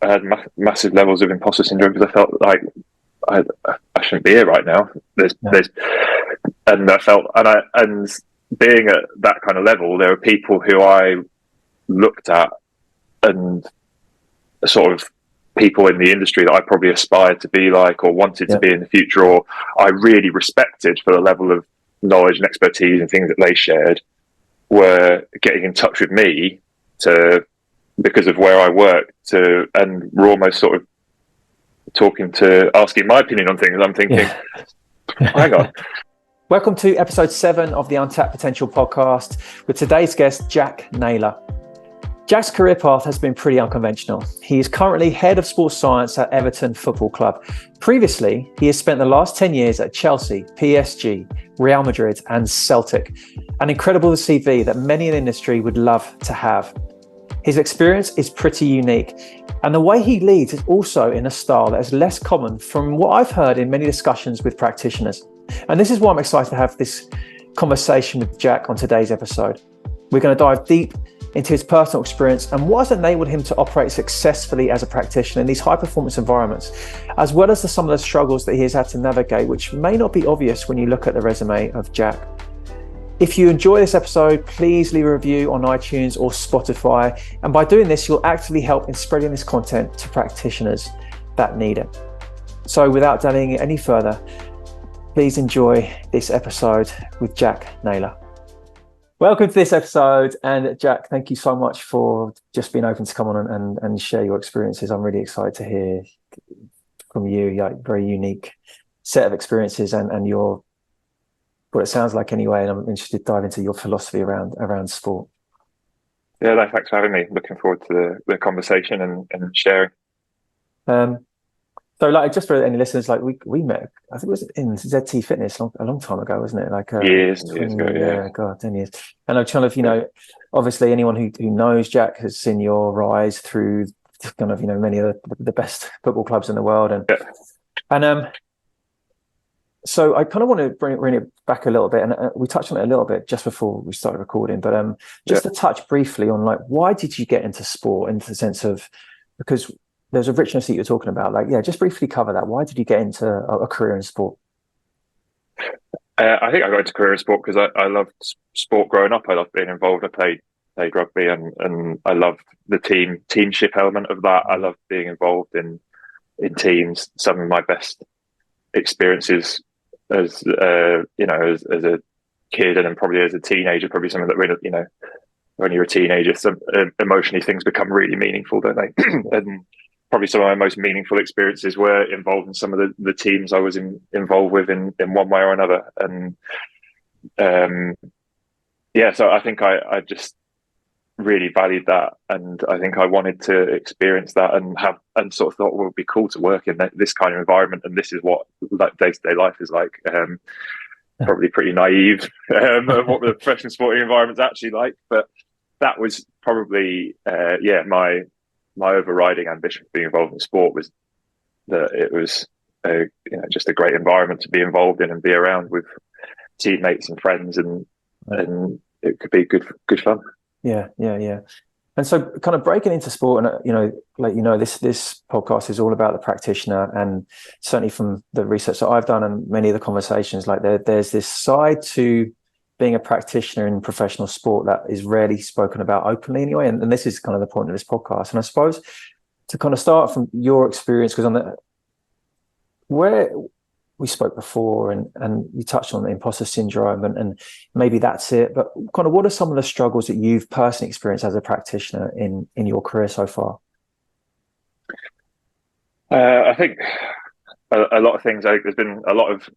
I had massive levels of imposter syndrome because I felt like I shouldn't be here right now. And I felt, and being at that kind of level, there were people who I looked at and sort of people in the industry that I probably aspired to be like or wanted to be in the future, or I really respected for the level of knowledge and expertise and things that they shared, were getting in touch with me because of where I work, and we're almost sort of asking my opinion on things. I'm thinking, hang on. Welcome to episode 7 of the Untapped Potential podcast with today's guest, Jack Nayler. Jack's career path has been pretty unconventional. He is currently head of sports science at Everton Football Club. Previously, he has spent the last 10 years at Chelsea, PSG, Real Madrid, and Celtic. An incredible CV that many in the industry would love to have. His experience is pretty unique, and the way he leads is also in a style that is less common from what I've heard in many discussions with practitioners. And this is why I'm excited to have this conversation with Jack on today's episode. We're going to dive deep into his personal experience and what has enabled him to operate successfully as a practitioner in these high-performance environments, as well as some of the struggles that he has had to navigate, which may not be obvious when you look at the resume of Jack. If you enjoy this episode, please leave a review on iTunes or Spotify. And by doing this, you'll actively help in spreading this content to practitioners that need it. So without delving any further, please enjoy this episode with Jack Nayler. Welcome to this episode. And Jack, thank you so much for just being open to come on and share your experiences. I'm really excited to hear from you, like very unique set of experiences and your, what it sounds like anyway. And I'm interested to dive into your philosophy around sport. Yeah, no, thanks for having me. Looking forward to the conversation and sharing. So, like, just for any listeners, like we met, I think it was in ZT Fitness a long time ago, wasn't it? Like years ago, yeah. God, 10 years. And I'm kind of, obviously anyone who knows Jack has seen your rise through kind of, many of the best football clubs in the world. And so I kind of want to bring it back a little bit, and we touched on it a little bit just before we started recording, but just to touch briefly on, like, why did you get into sport, into the sense of, because there's a richness that you're talking about, just briefly cover that. Why did you get into a career in sport? I think I got into career in sport because I loved sport growing up. I loved being involved. I played rugby and I loved the teamship element of that. I loved being involved in teams. Some of my best experiences as a kid and then probably as a teenager, probably something that really, when you're a teenager, some emotionally things become really meaningful, don't they? And probably some of my most meaningful experiences were involved in some of the teams I was involved with in one way or another. And so I think I just really valued that, and I think I wanted to experience that and sort of thought, well, it'd be cool to work in this kind of environment, and this is what like day-to-day life is like. Probably pretty naive of what the professional sporting environment's actually like, but that was probably my overriding ambition for being involved in sport, was that it was just a great environment to be involved in and be around with teammates and friends, and it could be good fun. Yeah. And so, kind of breaking into sport, and this podcast is all about the practitioner, and certainly from the research that I've done and many of the conversations, like there's this side to being a practitioner in professional sport that is rarely spoken about openly anyway. And this is kind of the point of this podcast. And I suppose to kind of start from your experience, because where we spoke before and you touched on the imposter syndrome and maybe that's it, but kind of what are some of the struggles that you've personally experienced as a practitioner in your career so far? I think a lot of things. There's been a lot of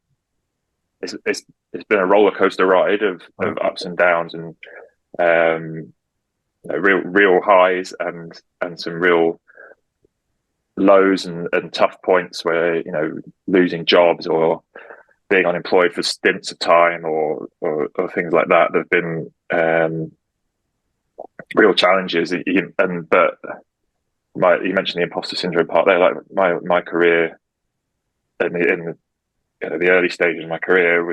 it's been a roller coaster ride of ups and downs, and real highs and some real lows and tough points where losing jobs or being unemployed for stints of time or things like that. There've been real challenges, but you mentioned the imposter syndrome part there. Like my career in the early stages of my career it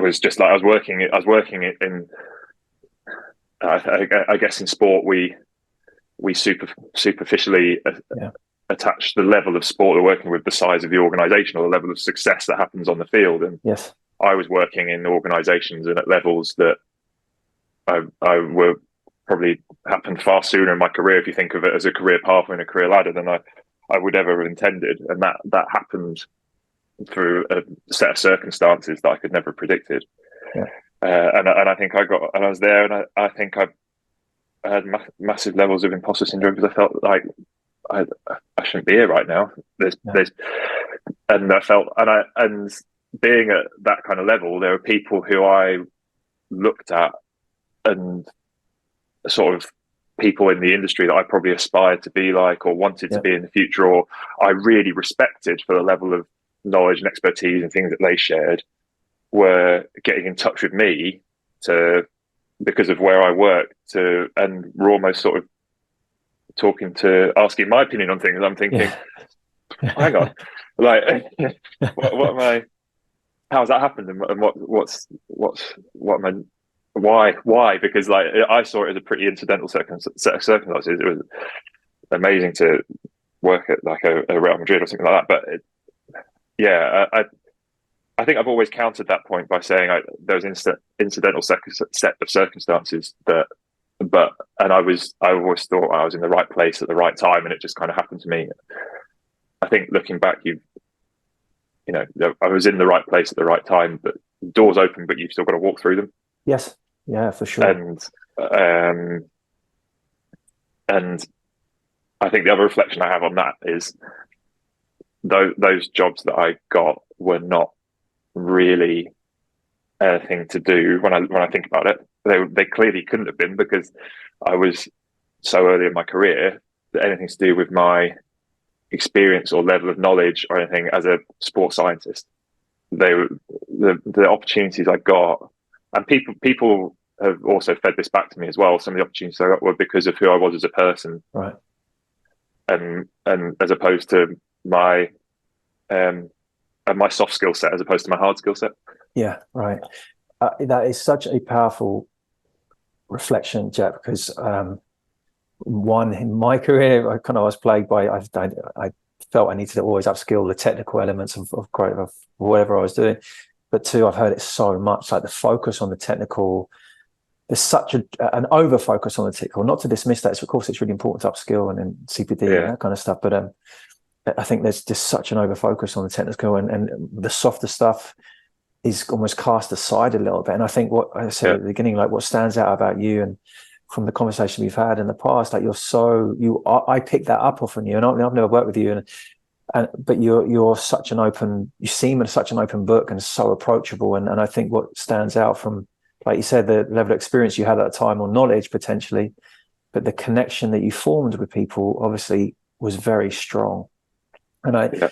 was just like I was working in I guess in sport we superficially attach the level of sport we're working with the size of the organisation or the level of success that happens on the field. And yes, I was working in organisations and at levels that I were probably happened far sooner in my career, if you think of it as a career pathway and a career ladder, than I would ever have intended. And that happened through a set of circumstances that I could never have predicted. Yeah. And I think I was there, and I think I had massive levels of imposter syndrome because I felt like I shouldn't be here right now. And I felt, and being at that kind of level, there were people who I looked at and sort of people in the industry that I probably aspired to be like or wanted to be in the future, or I really respected for the level of knowledge and expertise and things that they shared, were getting in touch with me because of where I work, and we're almost sort of asking my opinion on things. I'm thinking, hang on, like, what am I? How's that happened? And what am I? Why? Because like I saw it as a pretty incidental set of circumstances. It was amazing to work at like a Real Madrid or something like that. But I think I've always countered that point by saying there was incidental set of circumstances and I always thought I was in the right place at the right time, and it just kind of happened to me. I think looking back, I was in the right place at the right time, but doors open, but you've still got to walk through them. Yes, yeah, for sure. And I think the other reflection I have on that is those jobs that I got were not really anything to do when I think about it. They clearly couldn't have been, because I was so early in my career that anything to do with my experience or level of knowledge or anything as a sports scientist, the opportunities I got, and people have also fed this back to me as well. Some of the opportunities I got were because of who I was as a person, right? And as opposed to my soft skill set as opposed to my hard skill set. Yeah, right. That is such a powerful reflection, Jack, because one, in my career, I was plagued by, I felt I needed to always upskill the technical elements of whatever I was doing. But two, I've heard it so much, like the focus on the technical. There's such an over focus on the technical. Not to dismiss that, of course, it's really important to upskill and CPD and that kind of stuff. But I think there's just such an over focus on the technical, and the softer stuff is almost cast aside a little bit. And I think what I said at the beginning, like what stands out about you, and from the conversation we've had in the past, like I picked that up off on you, and I've never worked with you, but you're such an open, you seem such an open book and so approachable. And I think what stands out from, like you said, the level of experience you had at the time, or knowledge potentially, but the connection that you formed with people obviously was very strong. And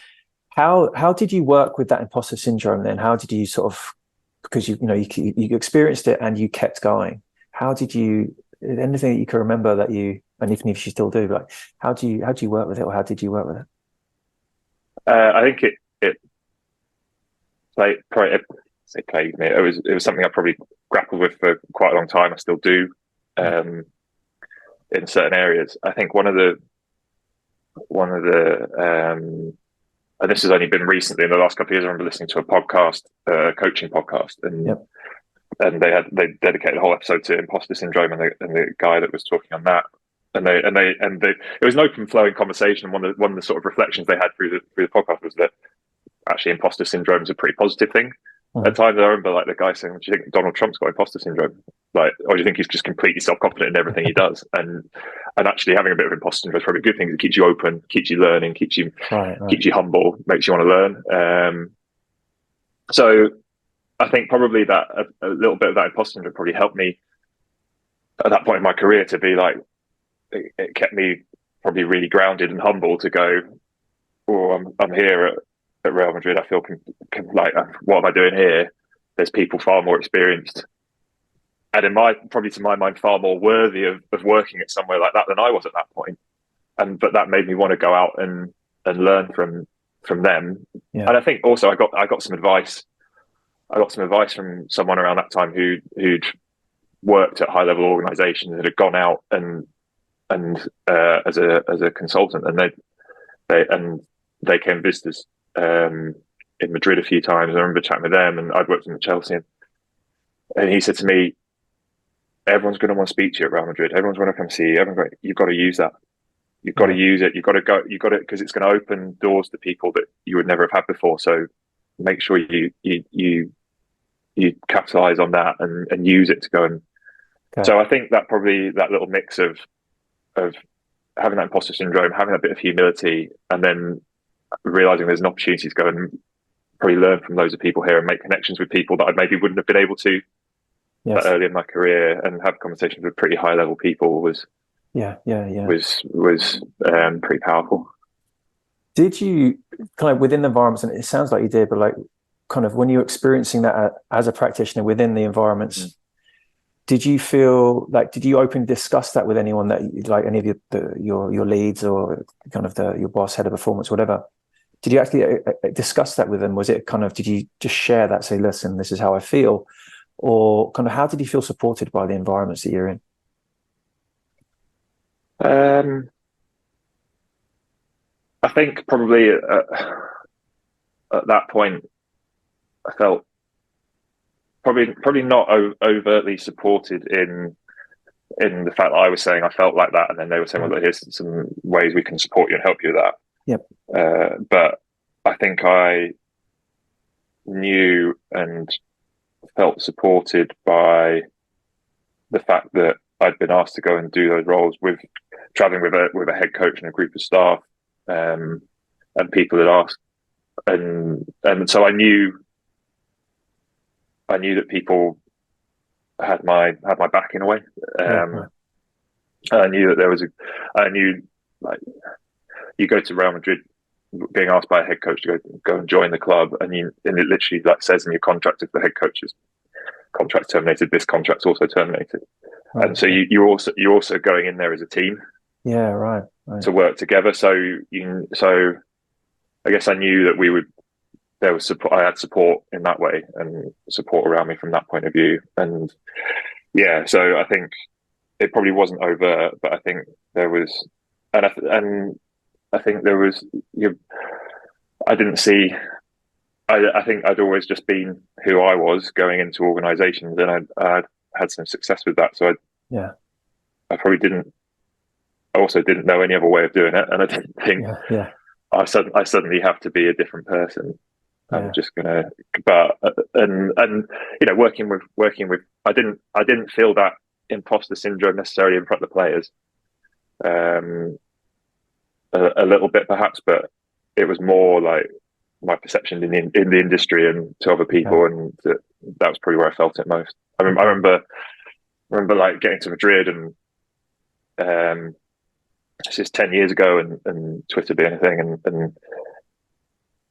how did you work with that imposter syndrome then? How did you sort of, because you experienced it and you kept going, how did you, anything that you can remember that you, and even if you still do, like how do you work with it, or how did you work with it? I think it plagued me. It was something I probably grappled with for quite a long time. I still do in certain areas. I think one of the and this has only been recently in the last couple of years, I remember listening to a podcast, a coaching podcast, and they dedicated a whole episode to imposter syndrome, and the guy that was talking on that, and it was an open flowing conversation. And one of the sort of reflections they had through the podcast was that actually imposter syndrome is a pretty positive thing. At times, I remember like the guy saying, "Do you think Donald Trump's got imposter syndrome? Like, or do you think he's just completely self-confident in everything he does?" And actually having a bit of imposter syndrome is probably a good thing. It keeps you open, keeps you learning, keeps you humble, makes you want to learn. So I think probably that a little bit of that imposter syndrome probably helped me at that point in my career to be like, it kept me probably really grounded and humble to go, "Oh, I'm here at Real Madrid. I feel like, what am I doing here? There's people far more experienced, and probably to my mind, far more worthy of working at somewhere like that than I was at that point." But that made me want to go out and learn from them. Yeah. And I think also I got some advice. I got some advice from someone around that time who'd worked at high level organisations and had gone out and and as a consultant, and they came visit us in Madrid a few times. I remember chatting with them, and I'd worked in Chelsea, and he said to me, "Everyone's going to want to speak to you at Real Madrid. Everyone's going to come see you. You've got to use that. You've got to use it. You've got to go. You've got to, because it's going to open doors to people that you would never have had before. So make sure you capitalize on that and use it to go and." Okay. So I think that probably that little mix of having that imposter syndrome, having a bit of humility, and then realizing there's an opportunity to go and probably learn from loads of people here and make connections with people that I maybe wouldn't have been able to that early in my career, and have conversations with pretty high level people was pretty powerful. Did you kind of within the environments, and it sounds like you did, but like kind of when you were experiencing that as a practitioner within the environments, did you feel like, did you openly discuss that with anyone, that like any of your leads or kind of your boss, head of performance, whatever? Did you actually discuss that with them? Was it kind of, did you just share that, say, listen, this is how I feel? Or kind of how did you feel supported by the environments that you're in? I think probably at that point, I felt probably not overtly supported in the fact that I was saying I felt like that, and then they were saying, well, here's some ways we can support you and help you with that. Yep. But I think I knew and felt supported by the fact that I'd been asked to go and do those roles, with traveling with a head coach and a group of staff, and people had asked, and so I knew that people had my back in a way. I knew that I knew, like, you go to Real Madrid being asked by a head coach to go and join the club, and it literally like says in your contract, if the head coach's contract terminated, this contract's also terminated. Right. And so you're also going in there as a team. Yeah, right. To work together. So I guess I knew that there was support. I had support in that way, and support around me from that point of view. And yeah, so I think it probably wasn't overt, but I think there was, and I think there was. I didn't see. I think I'd always just been who I was going into organisations, and I'd had some success with that. So I probably didn't. I also didn't know any other way of doing it, and I didn't think I suddenly have to be a different person. I'm just gonna, but and working with, I didn't feel that imposter syndrome necessarily in front of the players, a little bit perhaps, but it was more like my perception in the industry and to other people, and that was probably where I felt it most. I remember like getting to Madrid, and this is 10 years ago, and Twitter being a thing, and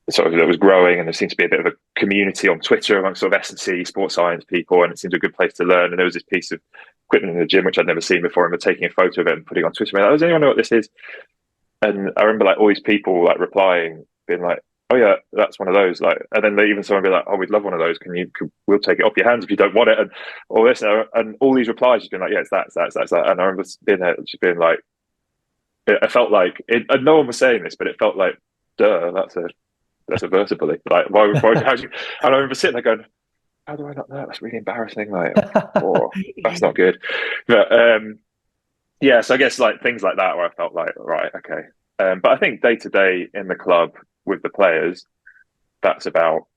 sort of that was growing, and there seemed to be a bit of a community on Twitter amongst sort of S&C sports science people, and it seemed a good place to learn. And there was this piece of equipment in the gym which I'd never seen before, and we're taking a photo of it and putting it on Twitter. Like, does anyone know what this is? And I remember like all these people like replying, being like, "Oh yeah, that's one of those." Like, and then even someone be like, "Oh, we'd love one of those. We'll take it off your hands if you don't want it." And all this, and all these replies just been like, "Yeah, it's that, it's that." And I remember being like, I felt like it, and no one was saying this, but it felt like, duh, that's a vertibly. Like, why and I remember sitting there going, how do I not know? That's really embarrassing. Like, oh, that's not good. But yeah, so I guess like things like that where I felt like, right, okay. But I think day to day in the club with the players, that's about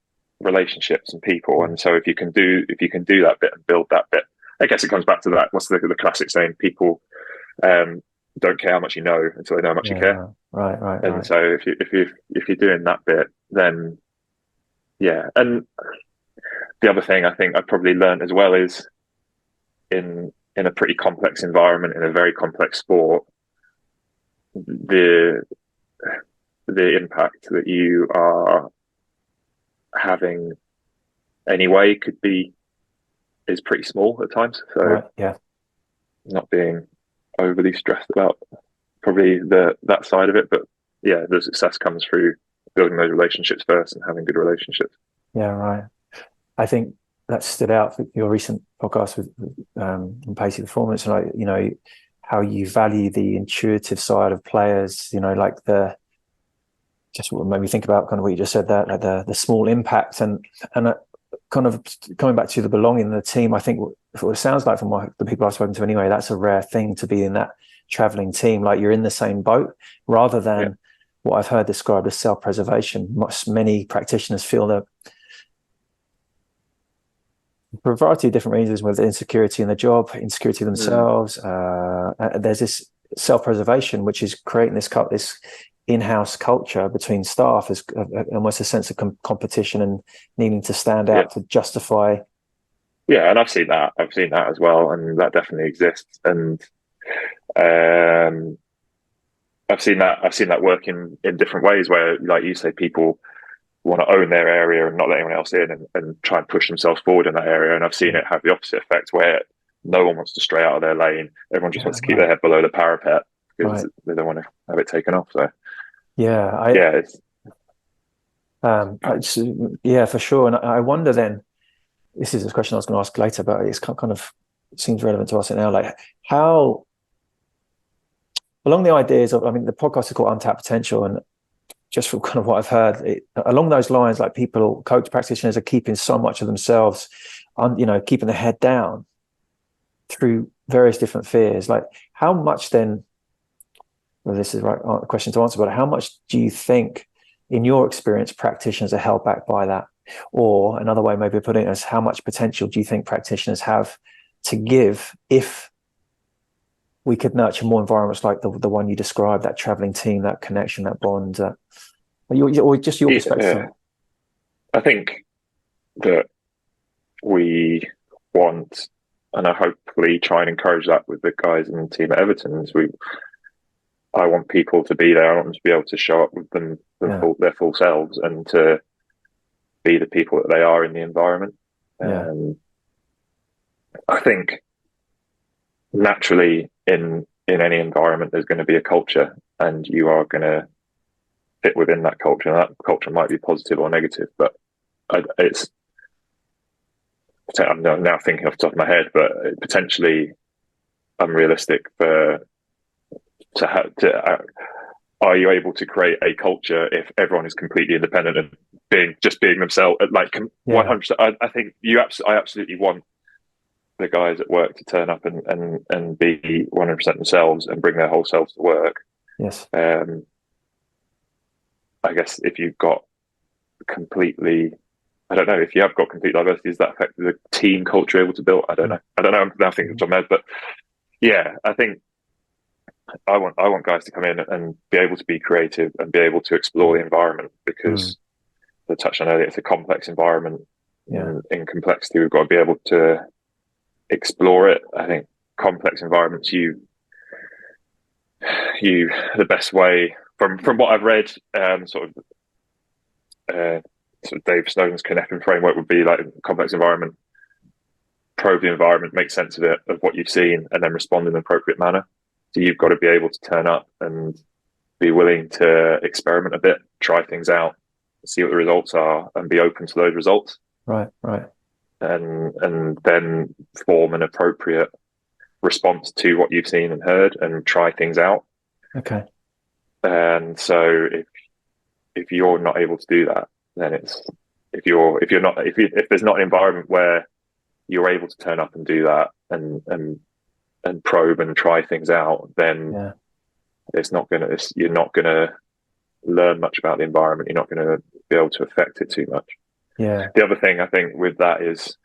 relationships and people. And so if you can do that bit and build that bit, I guess it comes back to that. What's the classic saying? People don't care how much you know until they know how much you care. Right. And so if you're doing that bit, then yeah. And the other thing I think I probably learned as well is in a pretty complex environment, in a very complex sport, the impact that you are having anyway is pretty small at times. So not being overly stressed about probably that side of it, but yeah, the success comes through building those relationships first and having good relationships. Yeah, right. I think that stood out for your recent podcast with Pacey Performance, and how you value the intuitive side of players, like just what made me think about kind of what you just said, that like the small impact and kind of coming back to the belonging in the team. I think what it sounds like from the people I've spoken to anyway, that's a rare thing to be in that traveling team. Like you're in the same boat rather than what I've heard described as self-preservation. Many practitioners feel that for a variety of different reasons, whether insecurity in the job, insecurity themselves, there's this self-preservation, which is creating this in-house culture between staff, is almost a sense of competition and needing to stand out to justify. Yeah, and I've seen that as well, and that definitely exists. And I've seen that work in different ways, where, like you say, people want to own their area and not let anyone else in, and try and push themselves forward in that area. And I've seen it have the opposite effect, where no one wants to stray out of their lane. Everyone just wants to keep their head below the parapet because they don't want to have it taken off. So for sure. And I wonder then, this is a question I was going to ask later, but it's kind of seems relevant to us now. Like how, along the ideas of, the podcast is called Untapped Potential, and just from kind of what I've heard, along those lines, like coach practitioners are keeping so much of themselves, keeping their head down through various different fears. Like how much then, well, this is the right question to answer, but how much do you think, in your experience, practitioners are held back by that? Or another way maybe of putting it is, how much potential do you think practitioners have to give if we could nurture more environments like the one you described, that traveling team, that connection, that bond? Or just your perspective? I think that we want, and I hopefully try and encourage that with the guys in the team at Everton, I want people to be there. I want them to be able to show up with their full selves, and to be the people that they are in the environment. I think naturally in any environment there's going to be a culture, and you are going to fit within that culture, and that culture might be positive or negative, but I'm now thinking off the top of my head, but potentially unrealistic are you able to create a culture if everyone is completely independent and being themselves? Like 100%. I think I absolutely want the guys at work to turn up and be 100% themselves and bring their whole selves to work. Yes. I guess if you've got completely, I don't know, if you have got complete diversity, does that affect the team culture able to build? I don't know. I'm now thinking of John, but yeah, I think I want guys to come in and be able to be creative and be able to explore the environment, because the touch on earlier, it's a complex environment. In complexity, we've got to be able to explore it. I think complex environments, the best way from what I've read, sort of Dave Snowden's Connecting framework would be like complex environment, probe the environment, make sense of it, of what you've seen, and then respond in an appropriate manner. So you've got to be able to turn up and be willing to experiment a bit, try things out, see what the results are, and be open to those results. Right. And then form an appropriate response to what you've seen and heard, and try things out. Okay. And so if you're not able to do that, then if there's not an environment where you're able to turn up and do that and probe and try things out, then you're not gonna learn much about the environment. You're not gonna be able to affect it too much. Yeah. The other thing I think with that is,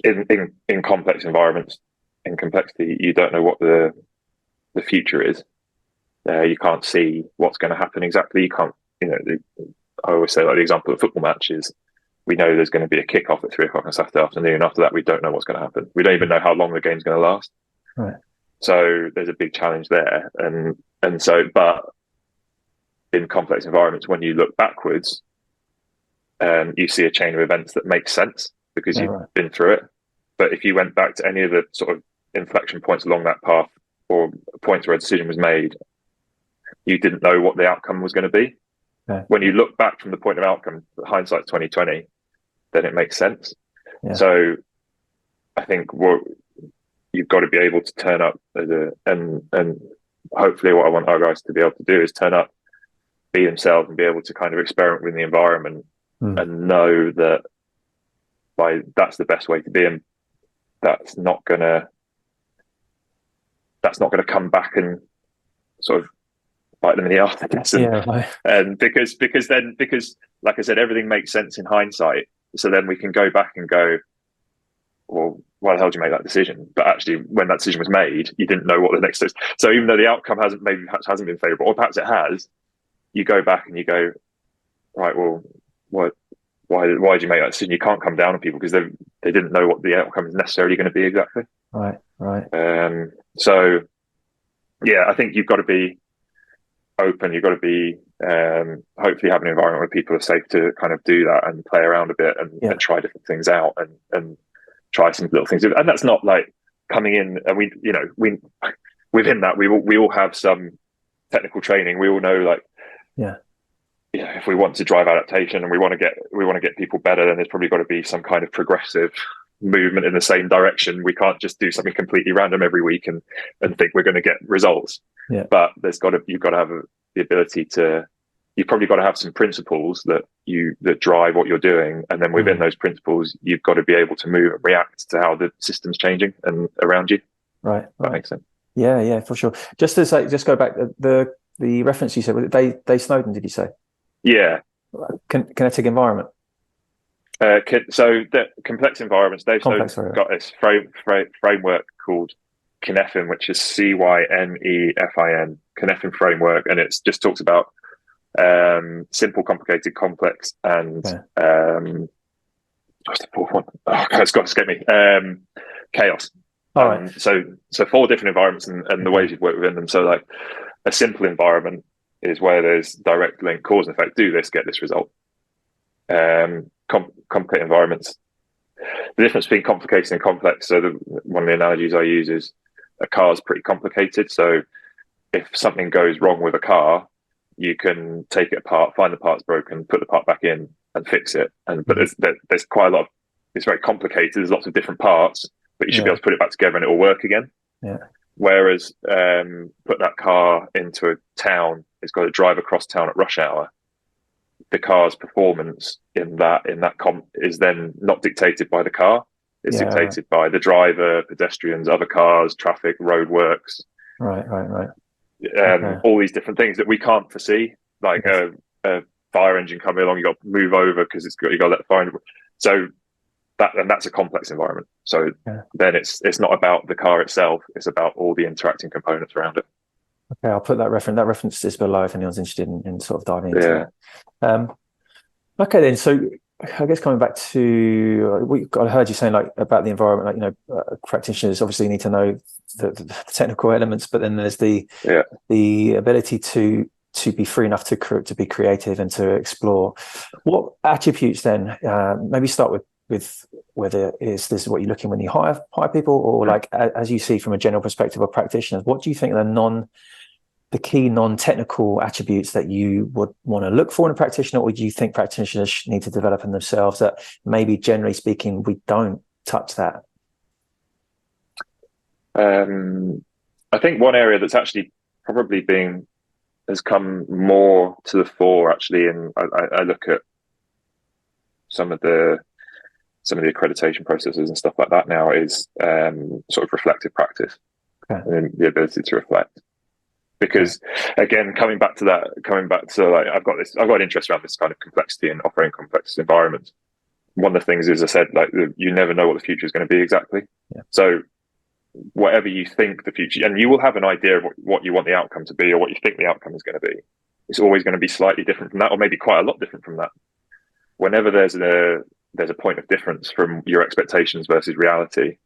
in complex environments, in complexity, you don't know what the future is. You can't see what's going to happen exactly. You can't, I always say, like, the example of a football match is, we know there's going to be a kick-off at 3:00 on Saturday afternoon. After that, we don't know what's going to happen. We don't even know how long the game's going to last. Right. So there's a big challenge there. But in complex environments, when you look backwards, you see a chain of events that makes sense because you've been through it. But if you went back to any of the sort of inflection points along that path, or points where a decision was made, you didn't know what the outcome was going to be. Okay. When you look back from the point of outcome, hindsight's 20/20, then it makes sense. Yeah. So I think you've got to be able to turn up and hopefully what I want our guys to be able to do is turn up, be themselves, and be able to kind of experiment with the environment and know that that's the best way to be, and that's not gonna come back and sort of bite them in the arse, I guess. And because like I said, everything makes sense in hindsight. So then we can go back and go, well, why the hell did you make that decision? But actually, when that decision was made, you didn't know what the next is. So even though the outcome hasn't been favourable, or perhaps it has, you go back and you go, right, well, why did you make that decision? You can't come down on people because they didn't know what the outcome is necessarily going to be exactly. Right. So yeah, I think you've got to be open. You've got to be hopefully have an environment where people are safe to kind of do that and play around a bit and try different things out and try some little things. And that's not like coming in and we within that we all have some technical training. We all know like if we want to drive adaptation and we want to get people better, then there's probably got to be some kind of progressive movement in the same direction. We can't just do something completely random every week and think we're going to get results. But you've got to have the ability to. You've probably got to have some principles that drive what you're doing, and then within those principles, you've got to be able to move and react to how the system's changing and around you. Right. That makes sense. Yeah, for sure. Just go back the reference you said. They Snowden, did you say? Yeah. Kinetic environment. So the complex environments. They've got this framework called Cynefin, which is CYNEFIN, Cynefin framework, and it just talks about simple, complicated, complex, and what's the fourth one? Oh, it's got to escape me. Chaos. All right. So 4 different environments and the ways you've worked within them. So like a simple environment is where there's direct link, cause and effect. Do this, get this result. Complicated environments. The difference between complicated and complex. So one of the analogies I use is a car's pretty complicated. So if something goes wrong with a car, you can take it apart, find the part's broken, put the part back in, and fix it. But there's quite a lot. It's very complicated. There's lots of different parts, but you should be able to put it back together and it will work again. Yeah. Whereas put that car into a town, it's got to drive across town at rush hour. The car's performance in that comp is then not dictated by the car. It's dictated by the driver, pedestrians, other cars, traffic, roadworks. Right. All these different things that we can't foresee, like a fire engine coming along, you got to move over because you got to let the fire engine. So that's a complex environment. So then it's not about the car itself; it's about all the interacting components around it. Okay, I'll put that reference. That reference is below if anyone's interested in sort of diving into it. Okay, then. So I guess coming back to I heard you saying like about the environment, like practitioners obviously need to know the technical elements, but then there's the ability to be free enough to be creative and to explore. What attributes then? Maybe start with whether this is what you're looking when you hire people, or like as you see from a general perspective of practitioners. What do you think the key non-technical attributes that you would want to look for in a practitioner, or do you think practitioners need to develop in themselves that maybe generally speaking we don't touch that? I think one area that's actually probably has come more to the fore actually, and I look at some of the accreditation processes and stuff like that now is sort of reflective practice and the ability to reflect. Because again, coming back to like I've got an interest around this kind of complexity and operating complex environments. One of the things is I said, like, you never know what the future is going to be exactly. So whatever you think the future, and you will have an idea of what you want the outcome to be or what you think the outcome is going to be. It's always going to be slightly different from that, or maybe quite a lot different from that. Whenever there's a point of difference from your expectations versus reality,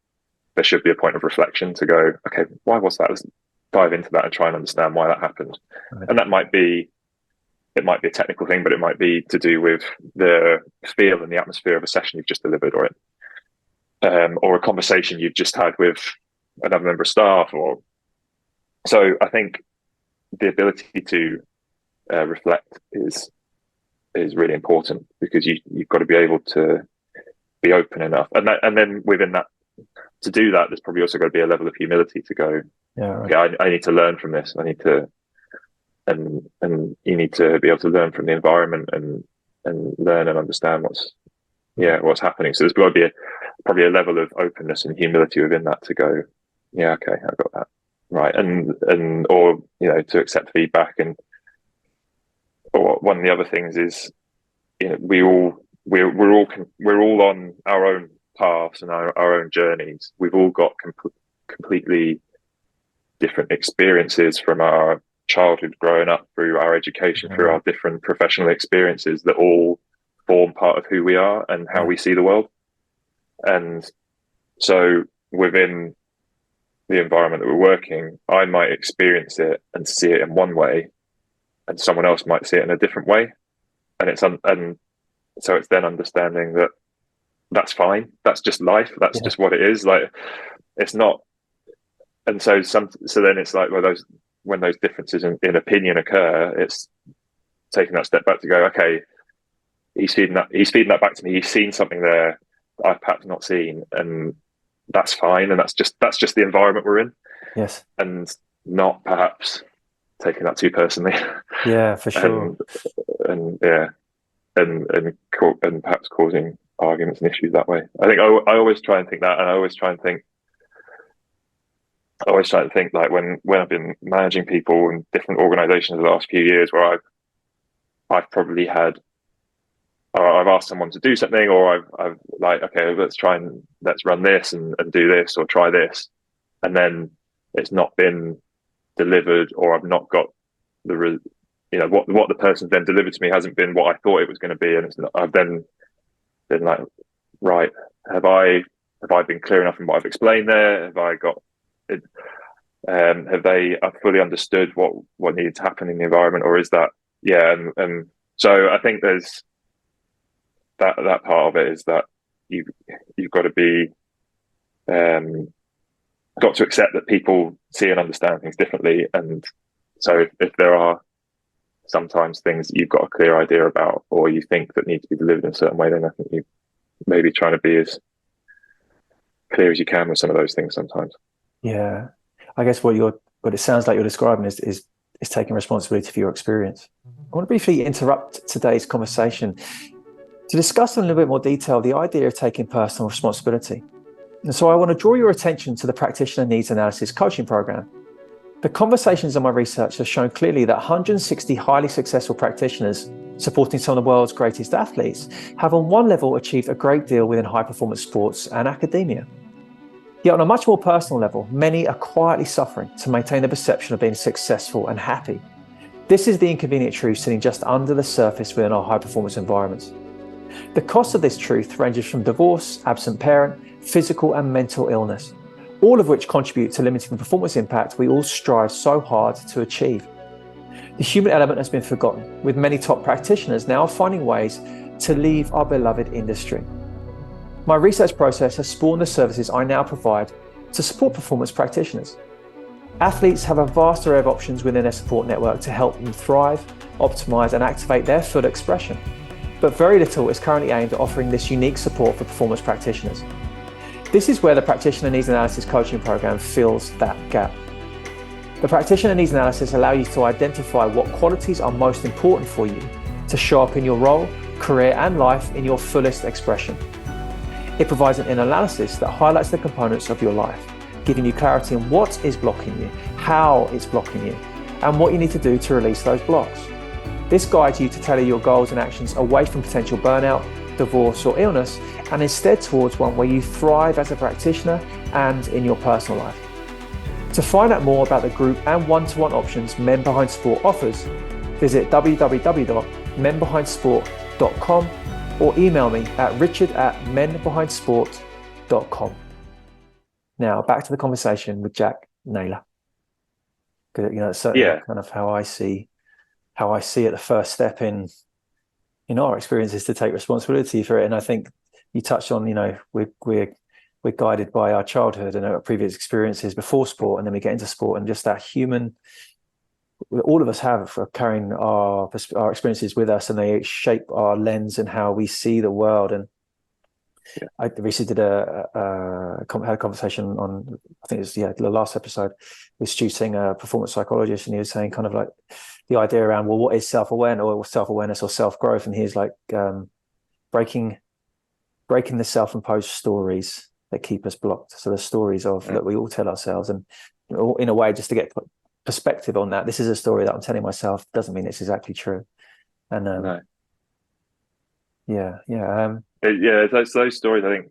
there should be a point of reflection to go, okay, why was that? Let's dive into that and try and understand why that happened. Right. And it might be a technical thing, but it might be to do with the feel and the atmosphere of a session you've just delivered, or a conversation you've just had with another member of staff. So I think the ability to reflect is really important, because you've got to be able to be open enough, and then within that to do that, there's probably also got to be a level of humility to go, Yeah, right. okay, I need to learn from this. I need to, and you need to be able to learn from the environment and learn and understand what's happening. So there's got to be probably a level of openness and humility within that to go, yeah, okay, I got that right, and or to accept feedback. And or one of the other things is, we're all on our own paths and our own journeys. We've all got completely different experiences from our childhood growing up through our education, through our different professional experiences that all form part of who we are and how we see the world. And so within the environment that we're working, I might experience it and see it in one way, and someone else might see it in a different way. And so it's then understanding that that's fine. That's just life. That's just what it is. Like, it's not. And so then it's like, when those differences in opinion occur, it's taking that step back to go, okay, he's feeding that back to me. He's seen something there I've perhaps not seen, and that's fine. And that's just the environment we're in. Yes. And not perhaps taking that too personally. Yeah, for sure. and perhaps causing arguments and issues that way. I think I always try and think that, and I always try to think like when I've been managing people in different organizations the last few years, where I've probably had, or I've asked someone to do something, or I've like, okay, let's run this and do this, or try this, and then it's not been delivered, or I've not got what the person then delivered to me hasn't been what I thought it was going to be, and I've then been like, right, have I been clear enough in what I've explained there? Have I got it? Have they fully understood what needed to happen in the environment, or is that and so I think there's that part of it is that you've got to be got to accept that people see and understand things differently, and so if there are sometimes things that you've got a clear idea about, or you think that need to be delivered in a certain way, then I think you maybe trying to be as clear as you can with some of those things sometimes. Yeah, I guess what it sounds like you're describing is taking responsibility for your experience. I want to briefly interrupt today's conversation to discuss in a little bit more detail the idea of taking personal responsibility. And so I want to draw your attention to the Practitioner Needs Analysis coaching program. The conversations and my research have shown clearly that 160 highly successful practitioners supporting some of the world's greatest athletes have on one level achieved a great deal within high performance sports and academia. Yet on a much more personal level, many are quietly suffering to maintain the perception of being successful and happy. This is the inconvenient truth sitting just under the surface within our high performance environments. The cost of this truth ranges from divorce, absent parent, physical and mental illness, all of which contribute to limiting the performance impact we all strive so hard to achieve. The human element has been forgotten, with many top practitioners now finding ways to leave our beloved industry. My research process has spawned the services I now provide to support performance practitioners. Athletes have a vast array of options within their support network to help them thrive, optimize and activate their full expression. But very little is currently aimed at offering this unique support for performance practitioners. This is where the Practitioner Needs Analysis coaching program fills that gap. The Practitioner Needs Analysis allows you to identify what qualities are most important for you to show up in your role, career and life in your fullest expression. It provides an analysis that highlights the components of your life, giving you clarity on what is blocking you, how it's blocking you, and what you need to do to release those blocks. This guides you to tailor your goals and actions away from potential burnout, divorce or illness, and instead towards one where you thrive as a practitioner and in your personal life. To find out more about the group and one-to-one options Men Behind Sport offers, visit www.menbehindsport.com or email me at richard@menbehindsport.com. Now back to the conversation with Jack Nayler. It's certainly kind of how I see it. The first step in our experience is to take responsibility for it. And I think you touched on, we're guided by our childhood and our previous experiences before sport, and then we get into sport, and just that human, all of us have for carrying our experiences with us, and they shape our lens and how we see the world. And Yeah. I recently had a conversation on, I think it was the last episode, with Stu Singh, a performance psychologist, and he was saying kind of like the idea around, well, what is self-awareness or self-growth, and he's like breaking the self-imposed stories that keep us blocked. So the stories of that we all tell ourselves, and in a way, just to get perspective on that, this is a story that I'm telling myself, doesn't mean it's exactly true. And No. yeah. Those stories, I think,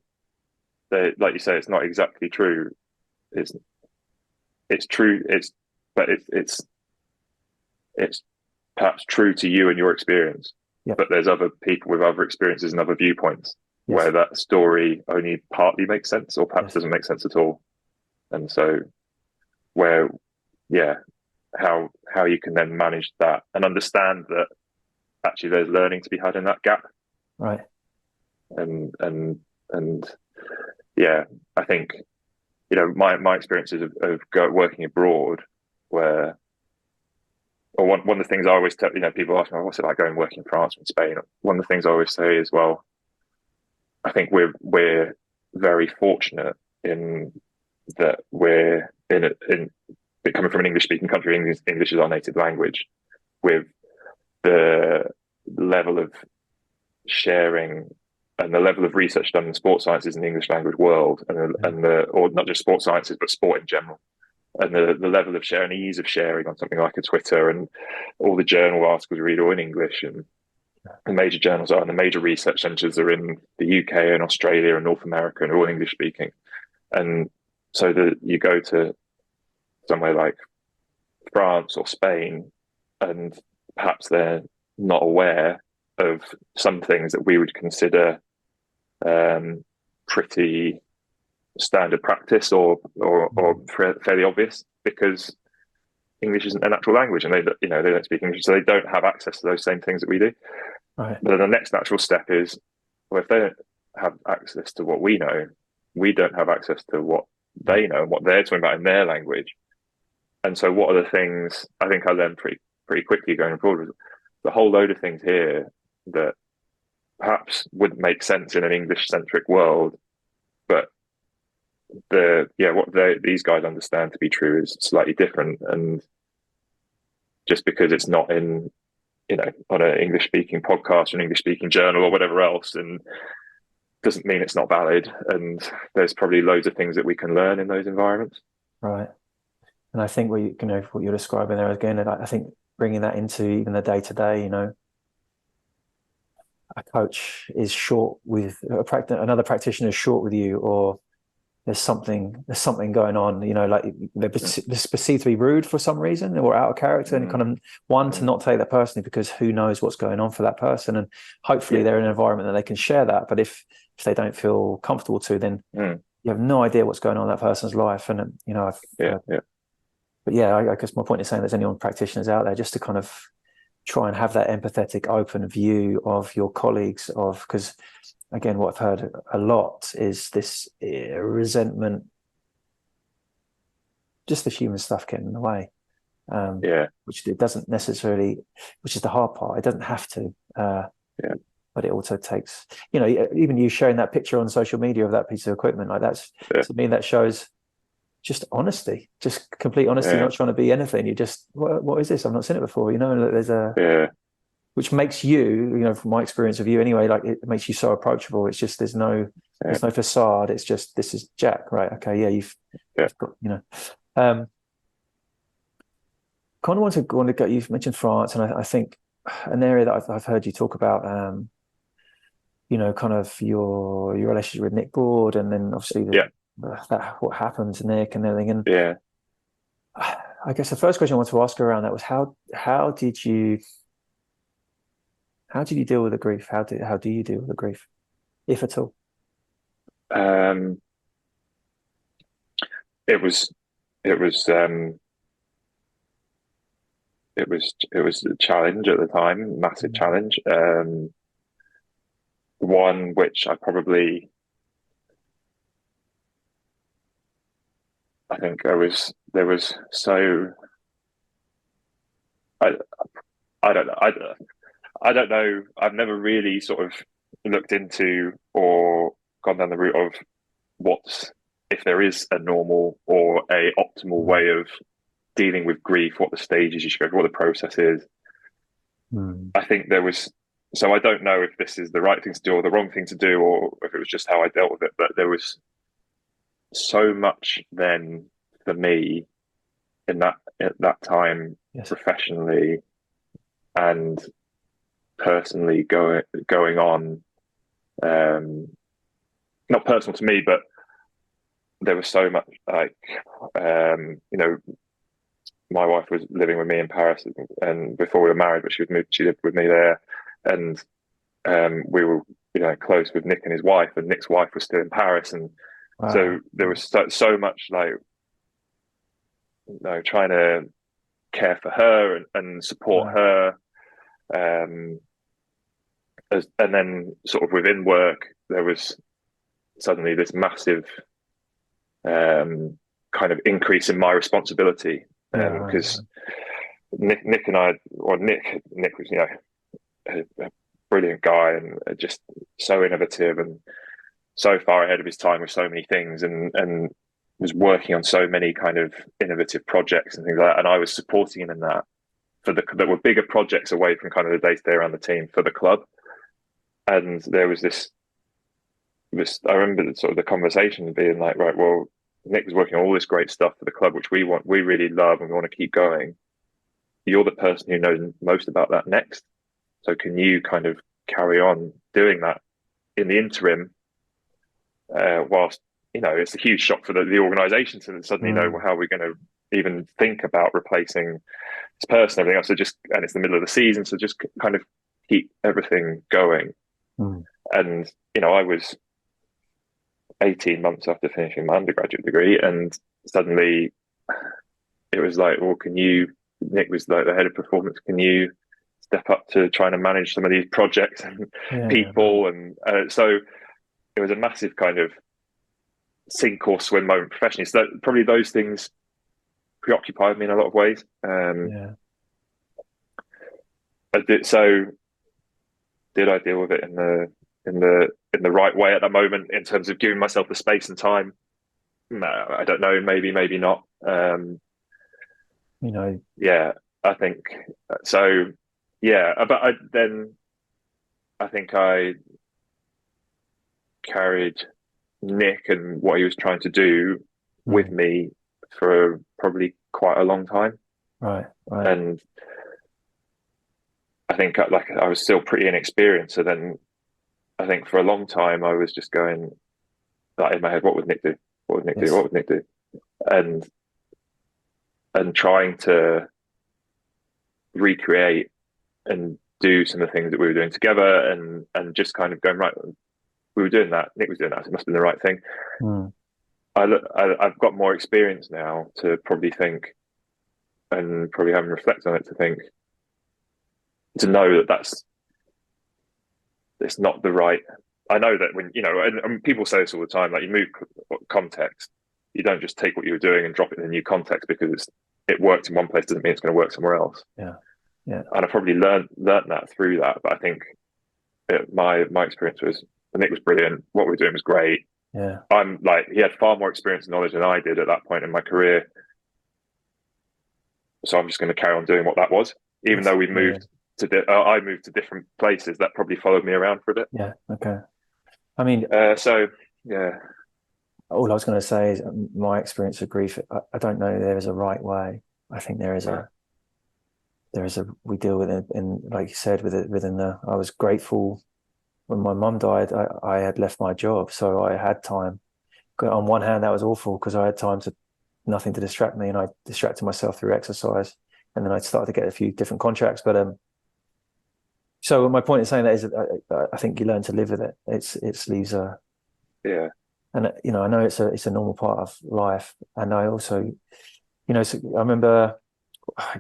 they, like you say, it's not exactly true. It's true. It's perhaps true to you and your experience. Yeah. But there's other people with other experiences and other viewpoints Yes. where that story only partly makes sense, or perhaps doesn't make sense at all. And so, where, yeah, how you can then manage that and understand that actually there's learning to be had in that gap. Right. And yeah, I think, my experiences of working abroad, where, or one of the things I always tell, people ask me, what's it like going and working in France and Spain? One of the things I always say is, well, I think we're very fortunate in that we're in coming from an English speaking country. English is our native language, with the level of sharing and the level of research done in sports sciences in the English language world, or not just sports sciences, but sport in general, and the level of sharing, ease of sharing on something like a Twitter, and all the journal articles you read all in English, and the major journals are, and the major research centres are in the UK and Australia and North America, and all English speaking. And so that you go to somewhere like France or Spain, and perhaps they're not aware of some things that we would consider pretty standard practice, or fairly obvious, because English isn't a natural language, and they don't speak English, so they don't have access to those same things that we do. Right. But then the next natural step is, well, if they don't have access to what we know, we don't have access to what they know and what they're talking about in their language. And so, what are the things I think I learned pretty quickly going abroad? Was the whole load of things here that perhaps wouldn't make sense in an English-centric world, but what these guys understand to be true is slightly different. And just because it's not in, on an English speaking podcast or an English speaking journal or whatever else, and doesn't mean it's not valid. And there's probably loads of things that we can learn in those environments. Right. And I think what you're describing there again, and I think bringing that into even the day to day, a coach is short with another practitioner is short with you, or there's something going on, like they're perceived to be rude for some reason or out of character, and kind of to not take that personally, because who knows what's going on for that person, and hopefully they're in an environment that they can share that. But if they don't feel comfortable to, then you have no idea what's going on in that person's life. And but I guess my point is saying there's anyone practitioners out there, just to kind of try and have that empathetic, open view of your colleagues, because again, what I've heard a lot is this resentment, just the human stuff getting in the way. Which it doesn't necessarily, which is the hard part. It doesn't have to, but it also takes, even you sharing that picture on social media of that piece of equipment, like that's, to me, that shows just honesty, just complete honesty, not trying to be anything. You just, what is this? I've not seen it before, there's which makes you, from my experience of you anyway, like it makes you so approachable. It's just, there's no facade. It's just, this is Jack, right? Okay. Yeah. You've got, kind of want to go, you've mentioned France, and I think an area that I've heard you talk about, kind of your relationship with Nick Broad, and then obviously that what happened to Nick and everything. And I guess the first question I want to ask around that was how did you deal with the grief? How do you deal with the grief, if at all? It was a challenge at the time, massive challenge. One which I think there was so I don't know. I don't know. I've never really sort of looked into or gone down the route of if there is a normal or a optimal way of dealing with grief, what the stages you should go through, what the process is. I think so I don't know if this is the right thing to do or the wrong thing to do, or if it was just how I dealt with it, but there was so much then for me at that time, professionally and personally going on, not personal to me, but there was so much my wife was living with me in Paris, and before we were married, but she lived with me there, and we were close with Nick and his wife, and Nick's wife was still in Paris, and so there was so much trying to care for her and support her, and then sort of within work there was suddenly this massive kind of increase in my responsibility, because Nick was a brilliant guy and just so innovative and so far ahead of his time with so many things, and was working on so many kind of innovative projects and things like that, and I was supporting him in that that were bigger projects away from kind of the day-to-day around the team for the club. And there was this I remember sort of the conversation being like, right, well, Nick was working on all this great stuff for the club, which we really love and we want to keep going. You're the person who knows most about that next. So can you kind of carry on doing that in the interim, whilst, it's a huge shock for the organisation to suddenly know how we're going to even think about replacing this person and everything else. So and it's the middle of the season, so just kind of keep everything going. And, I was 18 months after finishing my undergraduate degree, and suddenly it was like, well, Nick was like the head of performance, can you step up to trying to manage some of these projects and people? And so it was a massive kind of sink or swim moment professionally. So probably those things preoccupied me in a lot of ways. Did I deal with it in the right way at that moment in terms of giving myself the space and time? No, I don't know. Maybe not. Yeah, I think so. Yeah, but I think I carried Nick and what he was trying to do with me for probably quite a long time. Right. And I think I was still pretty inexperienced. So then I think for a long time I was just going in my head, what would Nick do? What would Nick do? What would Nick do? And trying to recreate and do some of the things that we were doing together, and just kind of going, right, we were doing that, Nick was doing that, so it must have been the right thing. I've got more experience now to probably think, and probably having reflected on it, to know that it's not the right. I know that when and people say this all the time, like, you move context, you don't just take what you were doing and drop it in a new context because it worked in one place doesn't mean it's going to work somewhere else. And I probably learned that through that. But I think my experience was, Nick was brilliant. What we were doing was great. I'm like, he had far more experience and knowledge than I did at that point in my career. So I'm just going to carry on doing what that was, even though we moved I moved to different places. That probably followed me around for a bit. Okay. I mean, all I was going to say is my experience of grief. I don't know there is a right way. I think there is we deal with it, and like you said, I was grateful when my mum died. I had left my job, so I had time. On one hand, that was awful because I had nothing to distract me, and I distracted myself through exercise, and then I started to get a few different contracts. But so my point in saying that is, I think you learn to live with it. It leaves a and I know it's a normal part of life, and I also, so I remember, I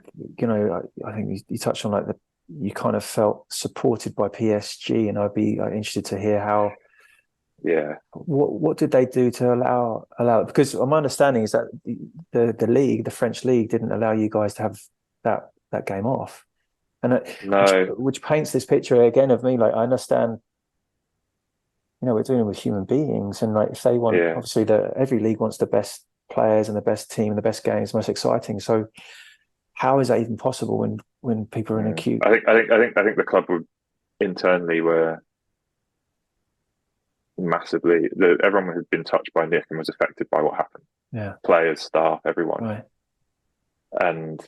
think you touched on you kind of felt supported by PSG, and I'd be interested to hear how. What did they do to allow it? Because my understanding is that the French league didn't allow you guys to have that game off, and which paints this picture again of me. Like, I understand we're dealing with human beings, and like if they want, Yeah. obviously, every league wants the best players and the best team and the best games, most exciting. So how is that even possible when people are in acute? I think the club would internally were massively. Everyone had been touched by Nick and was affected by what happened. Yeah. Players, staff, everyone, Right. and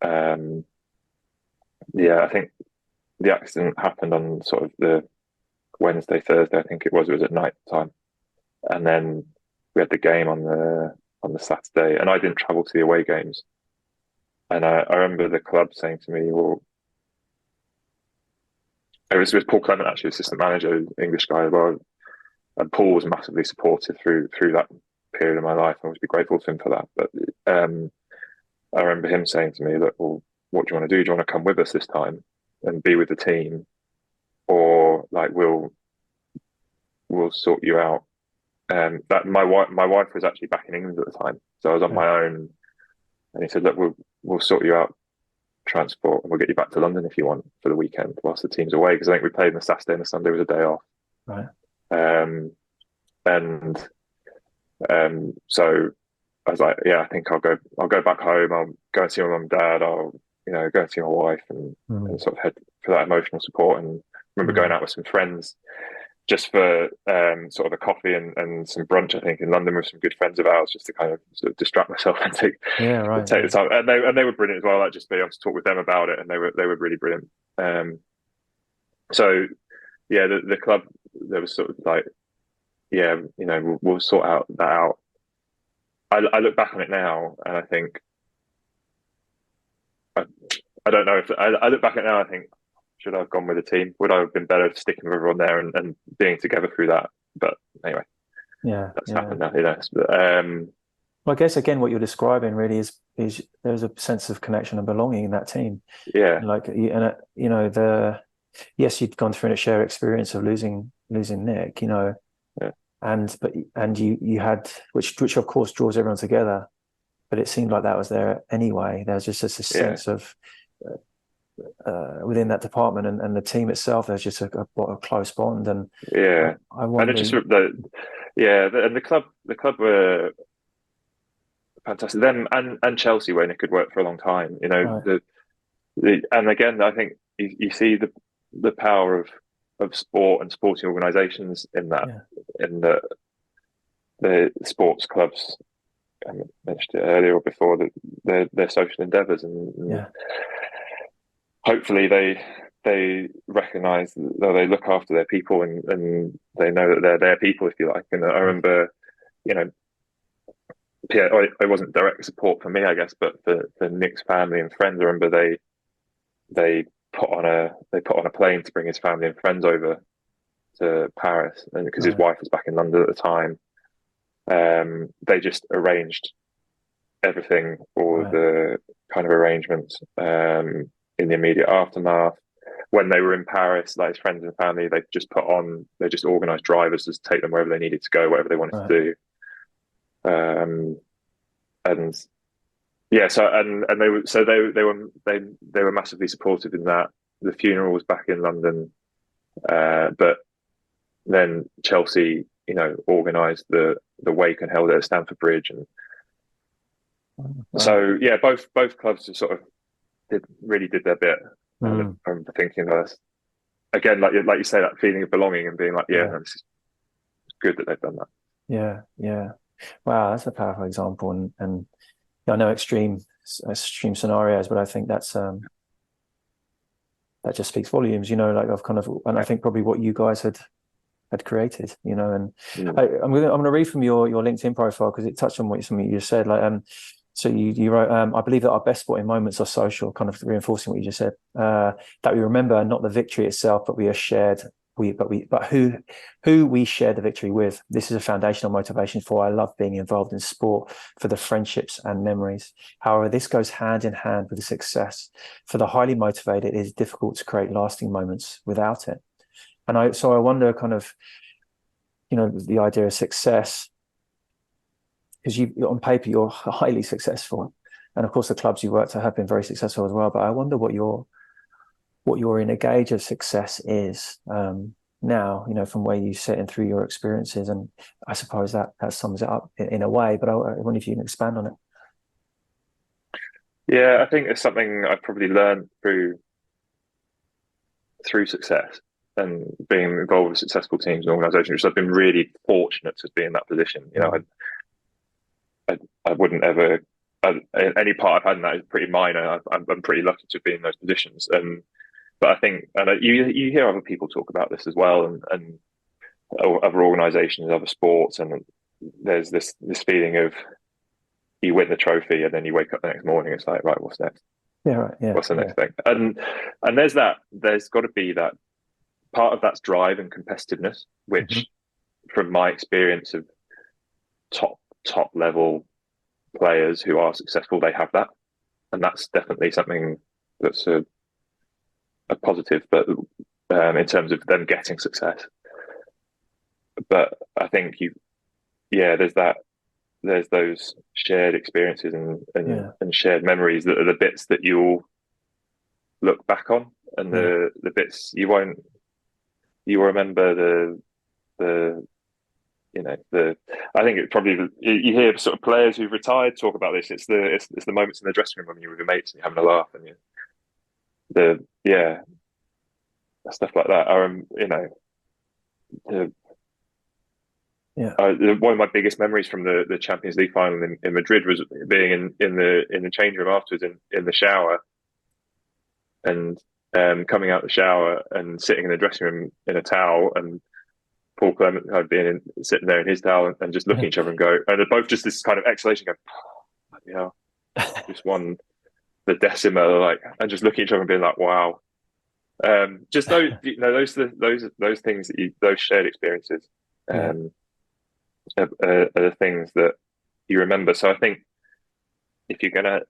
um, yeah, I think the accident happened on sort of the Wednesday, Thursday. I think it was. It was at night time, and then we had the game on the Saturday, and I didn't travel to the away games. And I remember the club saying to me, "Well, it was Paul Clement, actually, assistant manager, English guy as well." And Paul was massively supportive through that period of my life. I always be grateful to him for that. But I remember him saying to me, "Look, well, what do you want to do? Do you want to come with us this time and be with the team, or like we'll sort you out?" That my wife was actually back in England at the time, so I was on my own. And he said, "Look, we'll sort you out transport, and we'll get you back to London if you want for the weekend whilst the team's away." Because I think we played on the Saturday and the Sunday was a day off. Right. And so I was like, "Yeah, I think I'll go back home. I'll go and see my mum and dad. I'll go and see my wife and sort of head for that emotional support." And I remember going out with some friends just for sort of a coffee and some brunch, I think, in London with some good friends of ours, just to kind of sort of distract myself and take the time. And they were brilliant as well. Like, just being able to talk with them about it, and they were really brilliant. So yeah, the club, there was sort of like, yeah, we'll sort that out. I look back on it now, and I think I don't know if I look back at it now. I think, should I have gone with the team? Would I have been better sticking with everyone there and being together through that? But anyway, that's happened now. But, well, I guess again, what you're describing really is there's a sense of connection and belonging in that team. Yeah, like yes, you'd gone through a shared experience of losing Nick, yeah. and you had which of course draws everyone together, but it seemed like that was there anyway. There's just a sense of within that department and the team itself, there's just a close bond. And yeah, I wonder, and it just and the club were fantastic. Them and Chelsea, where Nick could work for a long time. right. And again, I think you see the power of sport and sporting organisations in that, in the sports clubs. I mentioned it earlier or before, that their social endeavours, and hopefully they recognise that they look after their people, and they know that they're their people, if you like. And I remember, it wasn't direct support for me, I guess, but for Nick's family and friends. I remember they put on a plane to bring his family and friends over to Paris, and because his wife was back in London at the time, they just arranged everything, all the kind of arrangements in the immediate aftermath. When they were in Paris, like his friends and family, they just organised drivers to take them wherever they needed to go, whatever they wanted to do. And yeah, they were massively supportive in that. The funeral was back in London, but then Chelsea, organised the wake and held it at Stamford Bridge, and so yeah, both clubs just sort of really did their bit. And I'm thinking again, like you say, that feeling of belonging and being like, this is good that they've done that. Yeah. Wow, that's a powerful example, and I know extreme scenarios, but I think that just speaks volumes. And I think probably what you guys had created. And I'm gonna read from your LinkedIn profile, because it touched on something you just said. So you wrote, I believe that our best sporting moments are social, kind of reinforcing what you just said. That we remember not the victory itself, but who we share the victory with. This is a foundational motivation for I love being involved in sport, for the friendships and memories. However, this goes hand in hand with the success. For the highly motivated, it is difficult to create lasting moments without it. And I wonder, kind of, the idea of success, because on paper you're highly successful, and of course the clubs you worked at have been very successful as well. But I wonder what your inner gauge of success is. now, from where you sit and through your experiences. And I suppose that sums it up in a way, but I wonder if you can expand on it. Yeah, I think it's something I've probably learned through success and being involved with successful teams and organisations. I've been really fortunate to be in that position. I wouldn't ever. Any part I've had in that is pretty minor. I'm pretty lucky to be in those positions. But I think, and you hear other people talk about this as well, and other organisations, other sports, and there's this feeling of you win the trophy and then you wake up the next morning. It's like, right, what's next? Yeah, right. Yeah. What's the next thing? And there's got to be that part of that's drive and competitiveness, which, from my experience of top level players who are successful, they have that, and that's definitely something that's a positive. But in terms of them getting success, but I think there's those shared experiences and shared memories that are the bits that you'll look back on, and the bits you remember I think it probably, you hear sort of players who've retired talk about this. It's the moments in the dressing room when you're with your mates and you're having a laugh, and stuff like that. One of my biggest memories from the Champions League final in Madrid was being in the change room afterwards, in the shower, and coming out the shower and sitting in the dressing room in a towel, and Paul Clement sitting there in his towel and just looking at each other and go, and they're both just this kind of exhalation, go, just won the decimal, and just looking at each other and being like, wow. Just those things those shared experiences are the things that you remember. So I think if you're going to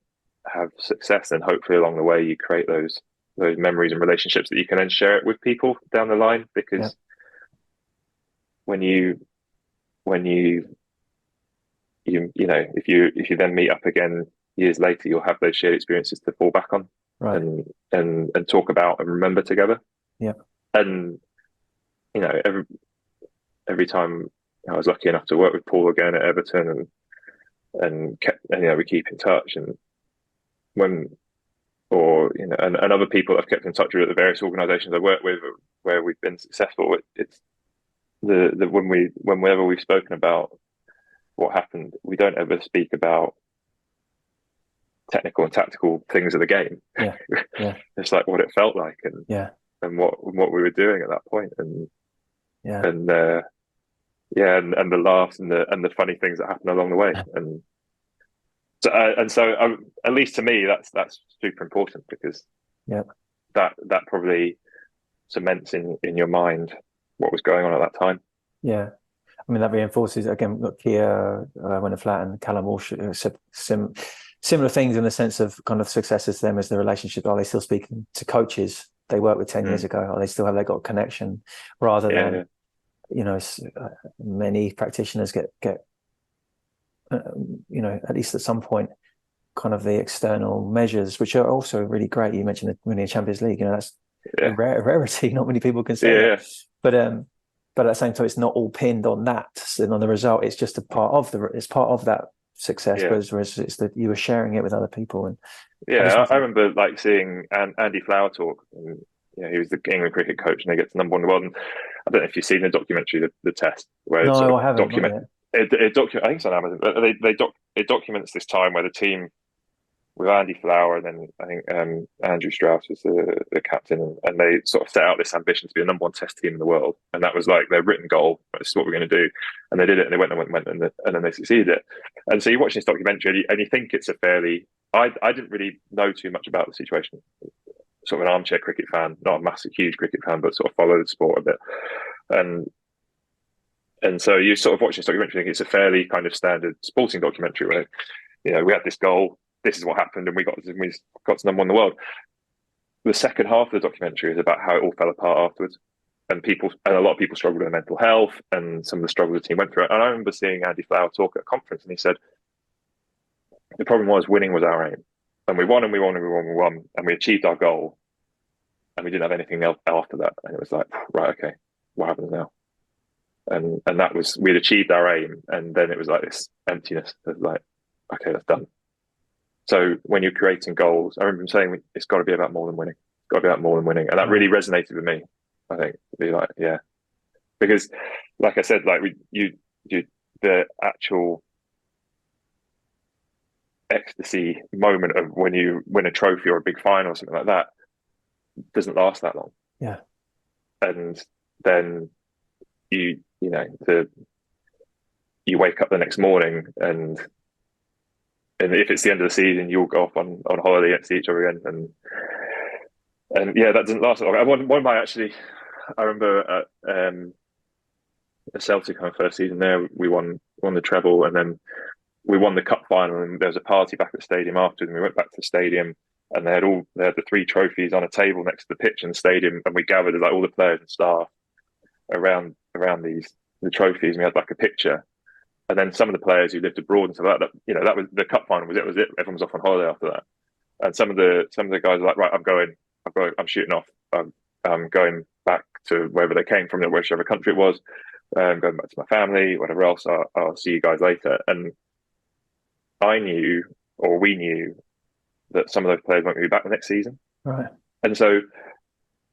have success, then hopefully along the way you create those memories and relationships that you can then share it with people down the line, because when you if you then meet up again years later, you'll have those shared experiences to fall back on, right, and talk about and remember together. Yeah. And every time I was lucky enough to work with Paul again at Everton, and we keep in touch, and and other people I've kept in touch with at the various organisations I work with where we've been successful. It's whenever we've spoken about what happened, we don't ever speak about technical and tactical things of the game. Yeah. It's like what it felt like, and what we were doing at that point, and the laughs and the funny things that happen along the way, and so at least to me that's super important, because that probably cements in your mind what was going on at that time. Yeah, I mean, that reinforces again. Look, here Winterflat and Callum Walsh said similar things in the sense of kind of successes to them as the relationship. Are they still speaking to coaches they worked with 10 years ago? Are they got a connection, rather than many practitioners get at least at some point, kind of the external measures, which are also really great. You mentioned winning the Champions League. That's a rarity. Not many people can say that. But at the same time, it's not all pinned on that and on the result. It's just it's part of that success. Whereas it's that you were sharing it with other people. And I remember seeing Andy Flower talk. And, he was the England cricket coach, and they get to number one in the world. And I don't know if you've seen the documentary, The Test, where I haven't. I think it's on Amazon, but it documents this time where the team with Andy Flower, and then I think Andrew Strauss was the captain, and they sort of set out this ambition to be the number one Test team in the world, and that was their written goal. This is what we're going to do, and they did it, and they went, and then they succeeded it. And so you watch this documentary, and you think it's a fairly. I didn't really know too much about the situation. Sort of an armchair cricket fan, not a massive, huge cricket fan, but sort of followed the sport a bit, and so you sort of watch this documentary, think it's a fairly kind of standard sporting documentary where, we had this goal, this is what happened, and we got to number one in the world. The second half of the documentary is about how it all fell apart afterwards, and a lot of people struggled with mental health and some of the struggles the team went through. And I remember seeing Andy Flower talk at a conference, and he said the problem was winning was our aim, and we won, and we won, and we won, and we won, and we achieved our goal, and we didn't have anything else after that. And it was like, right, okay. what happens now? And that was, we'd achieved our aim, and then it was like this emptiness of like, okay, that's done. So when you're creating goals, I remember him saying it's got to be about more than winning. It's got to be about more than winning, and that really resonated with me. I think to be like, yeah, because like I said, like you the actual ecstasy moment of when you win a trophy or a big final or something like that doesn't last that long. Yeah, and then you wake up the next morning, and if it's the end of the season, you'll go off on holiday and see each other again, and yeah, that doesn't last long. One of my actually, I remember at Celtic on the first season there, we won the treble, and then we won the cup final, and there was a party back at the stadium afterwards, and we went back to the stadium, and they had the 3 trophies on a table next to the pitch in the stadium, and we gathered like all the players and staff around the trophies, and we had like a picture. And then some of the players who lived abroad and stuff like that, that was the cup final. Was it? Everyone was off on holiday after that. And some of the guys were like, right, I'm shooting off. I'm going back to wherever they came from, whichever country it was. Going back to my family, whatever else. I'll see you guys later. And we knew that some of those players won't be back the next season. Right. And so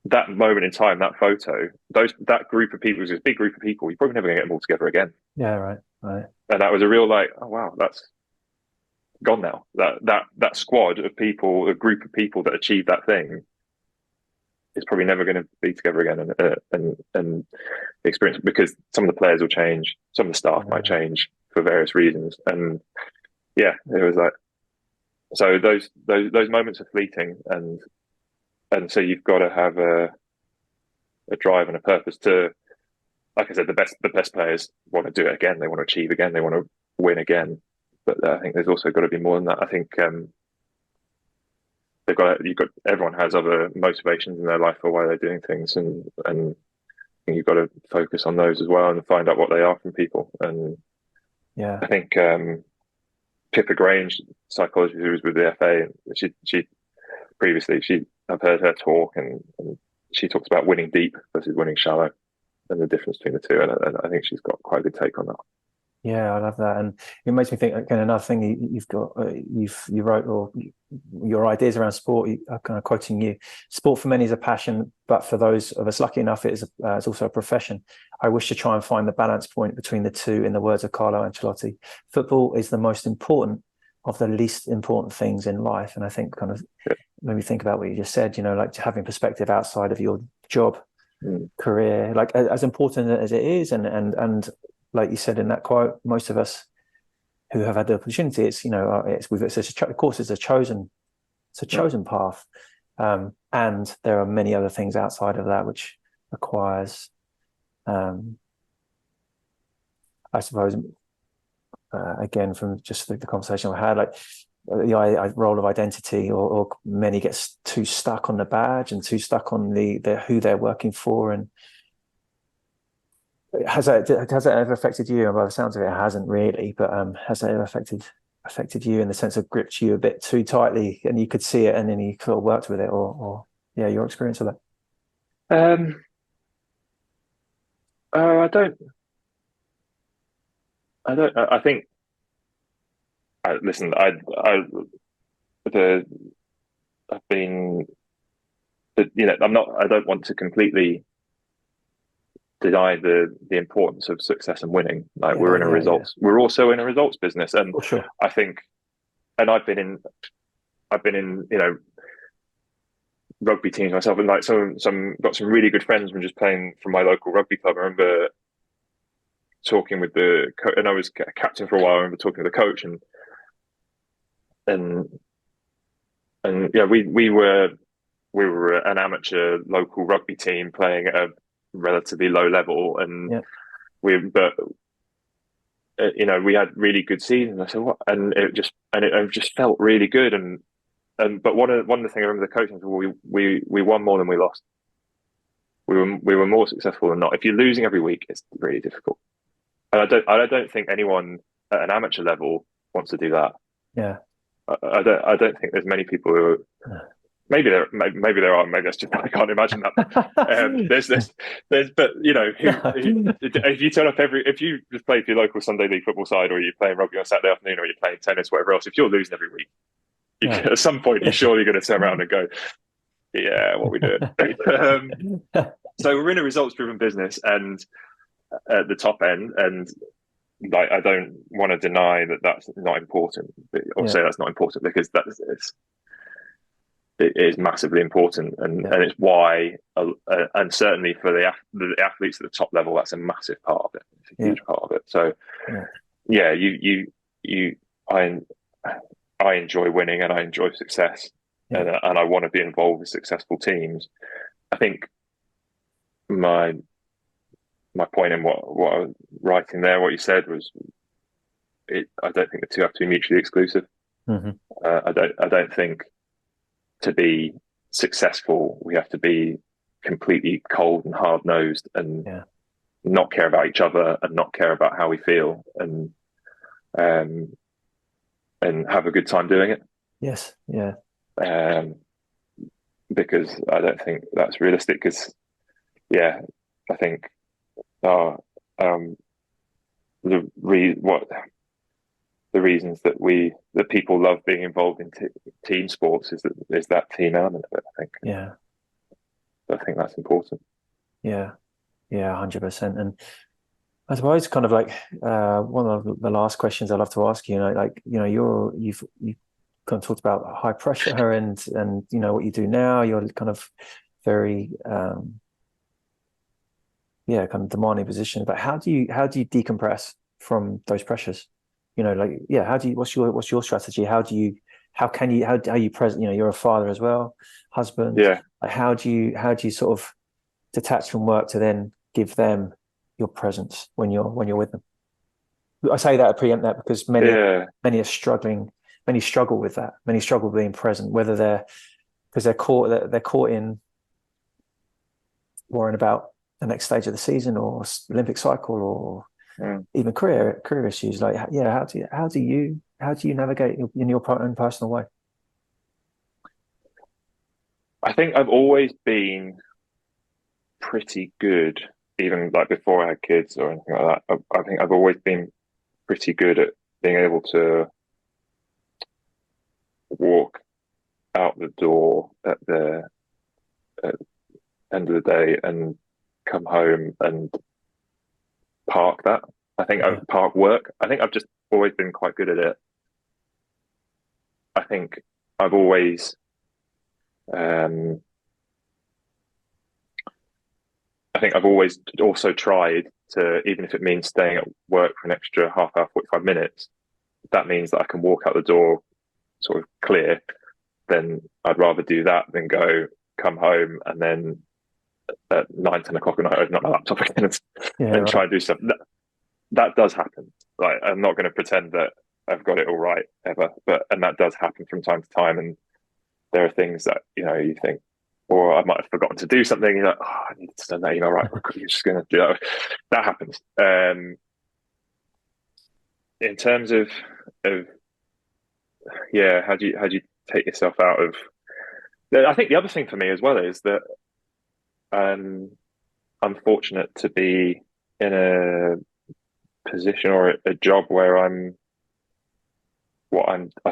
that moment in time, that photo, that group of people was this big group of people. You're probably never going to get them all together again. Yeah, right. And that was a real like, oh wow, that's gone now. That squad of people, a group of people that achieved that thing, is probably never going to be together again and experience, because some of the players will change, some of the staff might change for various reasons, and yeah, it was like, so those moments are fleeting, and so you've got to have a drive and a purpose to, like I said, the best players want to do it again. They want to achieve again. They want to win again. But I think there's also got to be more than that. I think everyone has other motivations in their life for why they're doing things, and you've got to focus on those as well and find out what they are from people. And yeah, I think Pippa Grange, psychologist who was with the FA, she previously, I've heard her talk, and she talks about winning deep versus winning shallow, and the difference between the two. And I think she's got quite a good take on that. Yeah, I love that, and it makes me think again. Another thing you've got, you wrote, or your ideas around sport. I'm kind of quoting you: "Sport for many is a passion, but for those of us lucky enough, it's also a profession. I wish to try and find the balance point between the two." In the words of Carlo Ancelotti, football is the most important of the least important things in life. And I think kind of made me think about what you just said. Like having perspective outside of your job, career, like as important as it is, and like you said in that quote, most of us who have had the opportunity, it's of course it's a chosen path, and there are many other things outside of that which requires, I suppose, again from just the conversation we had, like the role of identity, or many gets too stuck on the badge and too stuck on the who they're working for. And has that ever affected you? And by the sounds of it, it hasn't really, but has that ever affected you in the sense of gripped you a bit too tightly, and you could see it and then you sort of worked with it, or your experience of that? I think, listen, I've been, I don't want to completely deny the importance of success and winning. Like we're in a results, we're also in a results business. And sure. I think, and I've been in, rugby teams myself, and like got some really good friends from just playing from my local rugby club. I remember talking with the coach, and I was captain for a while. I remember talking to the coach, and yeah, we were an amateur local rugby team playing at a relatively low level, and we had really good seasons. I said, what? And it just felt really good. But one of the things I remember the coach said, well, we won more than we lost. We were more successful than not. If you're losing every week, it's really difficult. And I don't think anyone at an amateur level wants to do that. Yeah. I don't think there's many people maybe there are. Maybe that's just I can't imagine that. But you know, if you turn up if you just play for your local Sunday league football side, or you're playing rugby on Saturday afternoon, or you're playing tennis, whatever else, if you're losing every week, at some point you're surely going to turn around and go, "Yeah, what we doing?" So we're in a results-driven business, and at the top end, and like I don't want to deny that that's not important, or say that's not important, because it is massively important, and it's why, and certainly for the athletes at the top level, that's a massive part of it. It's a huge part of it. So, I enjoy winning and I enjoy success, and I want to be involved with successful teams. I think my point in what I was writing there, what you said was, I don't think the two have to be mutually exclusive. Mm-hmm. I don't think to be successful we have to be completely cold and hard nosed and not care about each other and not care about how we feel, and have a good time doing it. Yes. Yeah. Because I don't think that's realistic. Because I think the reasons that people love being involved in team sports is that team element of it, I think. Yeah. I think that's important. Yeah. Yeah, 100%. And I suppose kind of like one of the last questions I'd love to ask you, you've kind of talked about high pressure and what you do now. You're kind of very kind of demanding position. But how do you decompress from those pressures? What's your strategy? How are you present? You're a father as well, husband. Yeah. Like how do you sort of detach from work to then give them your presence when you're with them? I say that, I preempt that, because many are struggling. Many struggle with that. Many struggle being present, whether because they're caught in worrying about the next stage of the season or Olympic cycle or even career issues. Like, how do you navigate in your own personal way? I think I've always been pretty good, even like before I had kids or anything like that. I think I've always been pretty good at being able to walk out the door at the end of the day and come home and park that. I think I've park work. I think I've just always been quite good at it. I think I've always also tried to, even if it means staying at work for an extra half hour, 45 minutes, that means that I can walk out the door sort of clear, then I'd rather do that than come home and then at 9-10 o'clock at night open up my laptop again and try and do stuff. That does happen. Like, I'm not going to pretend that I've got it all right ever, and that does happen from time to time. And there are things that you think, or I might have forgotten to do something. You're like, I need to send that email right. You're just going to do that. That happens. In terms of how do you take yourself out of? I think the other thing for me as well is that I'm fortunate to be in a position or a job where I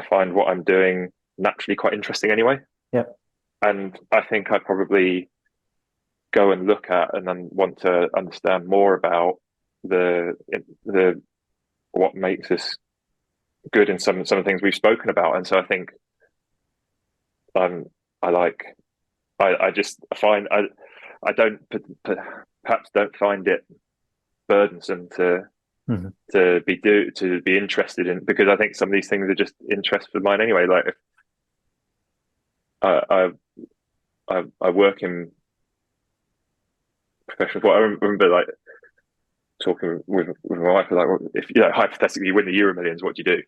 find what I'm doing naturally quite interesting anyway. Yeah. And I think I probably go and look at and then want to understand more about the what makes us good in some of the things we've spoken about. And so I think I just find I don't perhaps don't find it burdensome to be interested in, because I think some of these things are just interests of mine anyway. Like, I work in professional sport. I remember like talking with my wife, like, well, if hypothetically you win the Euro Millions, what do you do?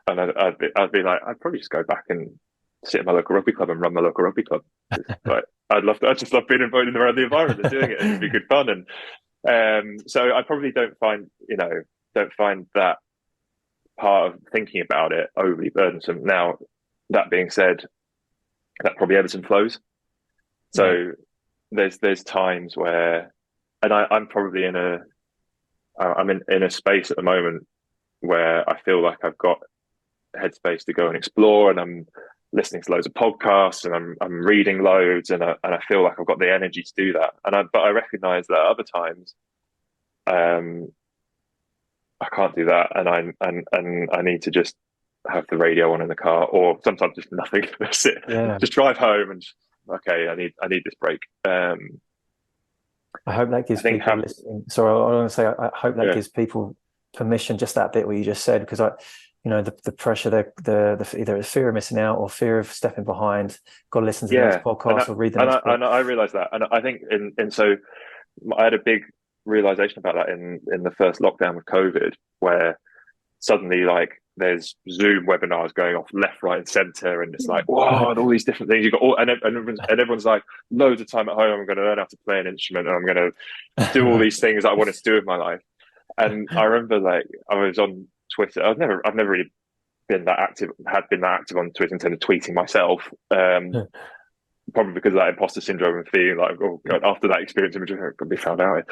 And I'd be like, I'd probably just go back and sit in my local rugby club and run my local rugby club. Like, I just love being involved around the environment and doing it, and it'd be good fun. And so I probably don't find that part of thinking about it overly burdensome. Now, that being said, that probably ebbs and flows. So there's times where, and I'm probably I'm in a space at the moment where I feel like I've got headspace to go and explore, and I'm listening to loads of podcasts, and I'm reading loads, and I feel like I've got the energy to do that. But I recognise that other times, I can't do that, and I need to just have the radio on in the car, or sometimes just nothing. Just drive home and okay, I need this break. I hope that gives people listening. Sorry, I want to say I hope that gives people permission. Just that bit where you just said, because the pressure, the either it's fear of missing out or fear of stepping behind. Got to listen to the next podcast or read the next book. And I realised that, and I think so I had a big realization about that in the first lockdown with COVID, where suddenly there's Zoom webinars going off left, right, and center, and it's like, wow, and all these different things. You've got and everyone's like, loads of time at home. I'm going to learn how to play an instrument, and I'm going to do all these things that I wanted to do with my life. And I remember, I was on Twitter. I've never really been that active on Twitter in terms of tweeting myself. Probably because of that imposter syndrome and feeling like, oh God, after that experience, I'm going to be found out.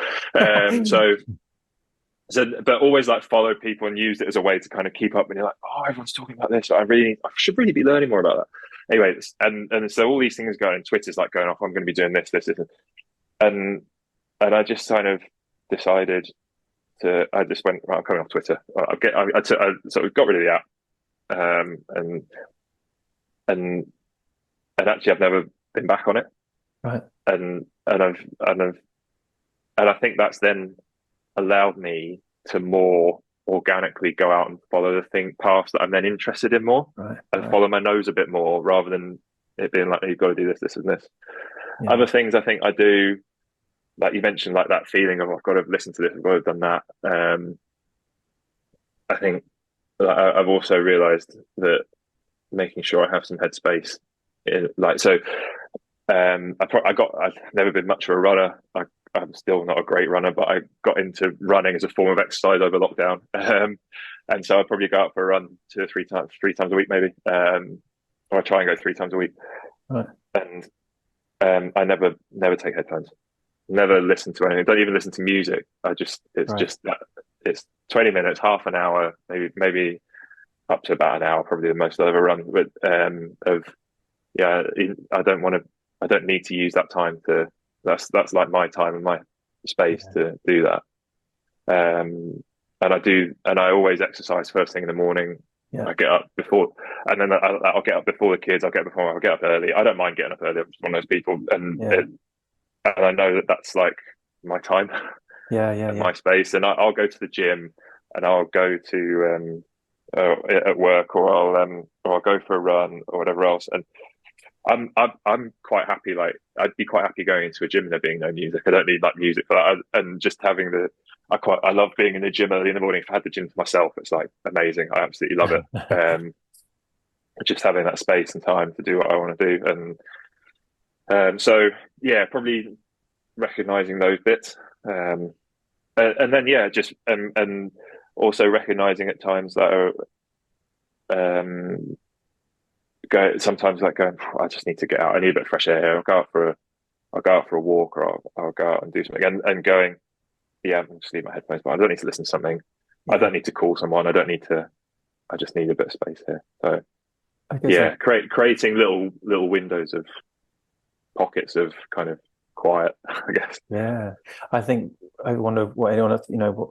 So, but always follow people and use it as a way to kind of keep up. And you're like, oh, everyone's talking about this. I should really be learning more about that. Anyway, and so all these things going. Twitter's going off. I'm going to be doing this, and I just kind of decided to. I just went, right, I'm coming off Twitter. I sort of got rid of the app, and actually I've never been back on it. Right. And I think that's then allowed me to more organically go out and follow the paths that I'm then interested in more, and follow my nose a bit more, rather than it being like, you've got to do this, this, and this. Yeah. Other things I think I do, like you mentioned, like that feeling of I've got to listen to this, I've got to have done that. I think I've also realised that making sure I have some headspace, I've never been much of a runner. I'm still not a great runner, but I got into running as a form of exercise over lockdown. And so I probably go out for a run 2 or 3 times a week, maybe. Or I try and go 3 times a week. Right. And I never take headphones. Never listen to anything. Don't even listen to music. Just that it's 20 minutes, half an hour, maybe up to about an hour, probably the most I've ever run. But I don't need to use that time to. That's like my time and my space to do that. And I always exercise first thing in the morning. I get up before, and then I'll get up before the kids. I'll get up early. I don't mind getting up early. I'm just one of those people, and I know that that's like my time, my space. And I'll go to the gym, and I'll go to at work, or I'll go for a run or whatever else. And I'm quite happy. I'd be quite happy going into a gym and there being no music. I don't need music for that. And just having I love being in the gym early in the morning. If I had the gym to myself, it's amazing. I absolutely love it. Just having that space and time to do what I want to do. And so probably recognizing those bits. And then just and also recognizing at times that sometimes going, I just need to get out. I need a bit of fresh air. I'll go out for a walk, or I'll go out and do something. And going, I'm just leave my headphones on. I don't need to listen to something. I don't need to call someone. I just need a bit of space here. So creating little windows of pockets of kind of quiet, I guess. Yeah, I think I wonder what anyone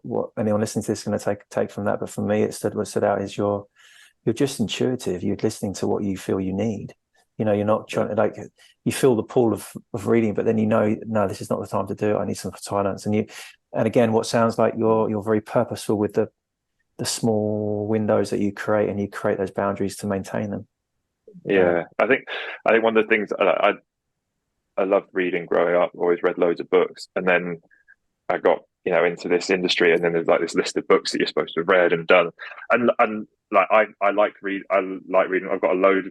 what anyone listening to this is going to take from that. But for me, what stood out is you're just intuitive. You're listening to what you feel you need. You're not trying to you feel the pull of reading, but then no, this is not the time to do it. I need some silence. And again, what sounds like you're very purposeful with the small windows that you create, and you create those boundaries to maintain them. Yeah, I think one of the things I loved reading growing up. Always read loads of books, and then I got into this industry, and then there's this list of books that you're supposed to have read and done, and I like reading. I've got a load.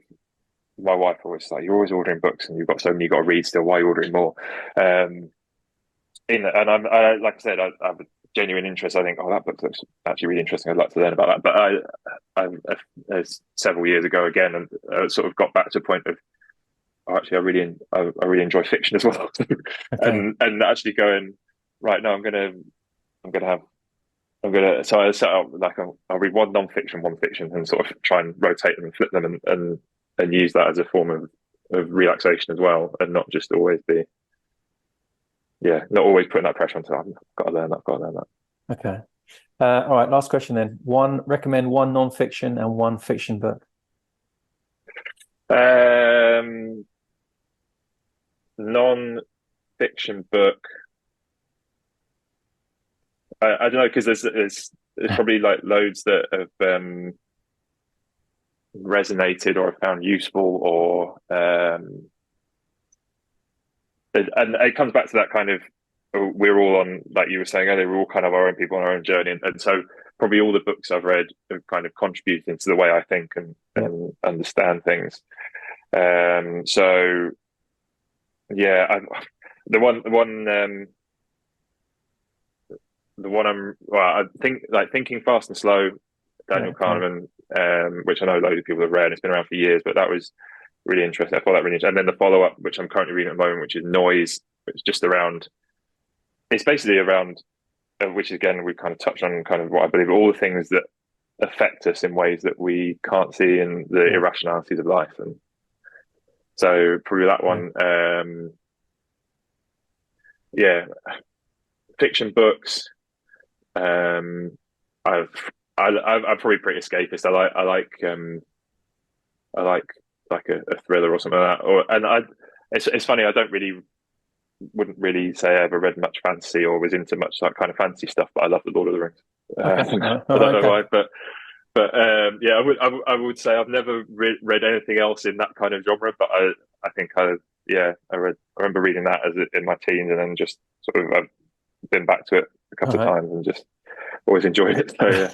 My wife always you're always ordering books, and you've got so many you got to read still. Why are you ordering more? And I'm like I said, I have a genuine interest. I think, that book looks actually really interesting. I'd like to learn about that. But I several years ago again, and sort of got back to a point of actually I really enjoy fiction as well. Okay. And actually going, right, no, I'm gonna have so I set up like I'll read one non-fiction, one fiction, and sort of try and rotate them and flip them and use that as a form of relaxation as well, and not just always be not always putting that pressure on. I've got to learn that, I've got to learn that. Okay. All right. Last question then. Recommend one non-fiction and one fiction book. Non-fiction book. I don't know, because there's probably like loads that have resonated or have found useful, or and it comes back to that kind of, we're all on, like you were saying earlier, we're all kind of our own people on our own journey, and so probably all the books I've read have kind of contributed to the way I think and understand things. So yeah, I think like Thinking Fast and Slow, Daniel Kahneman, which I know loads of people have read. It's been around for years, but that was really interesting. I thought that really interesting. And then the follow-up, which I'm currently reading at the moment, which is Noise, which is just around. It's basically around, which again we've kind of touched on, kind of what I believe all the things that affect us in ways that we can't see in the irrationalities of life, and so probably that one. Fiction books. I'm probably pretty escapist. I like a thriller or something like that. It's funny. Wouldn't really say I ever read much fantasy or was into much like kind of fantasy stuff, but I love the Lord of the Rings. I don't know why, but I would say I've never read anything else in that kind of genre. But I think I remember reading that in my teens, and then just sort of I've been back to it a couple of times and just always enjoyed it. So yeah.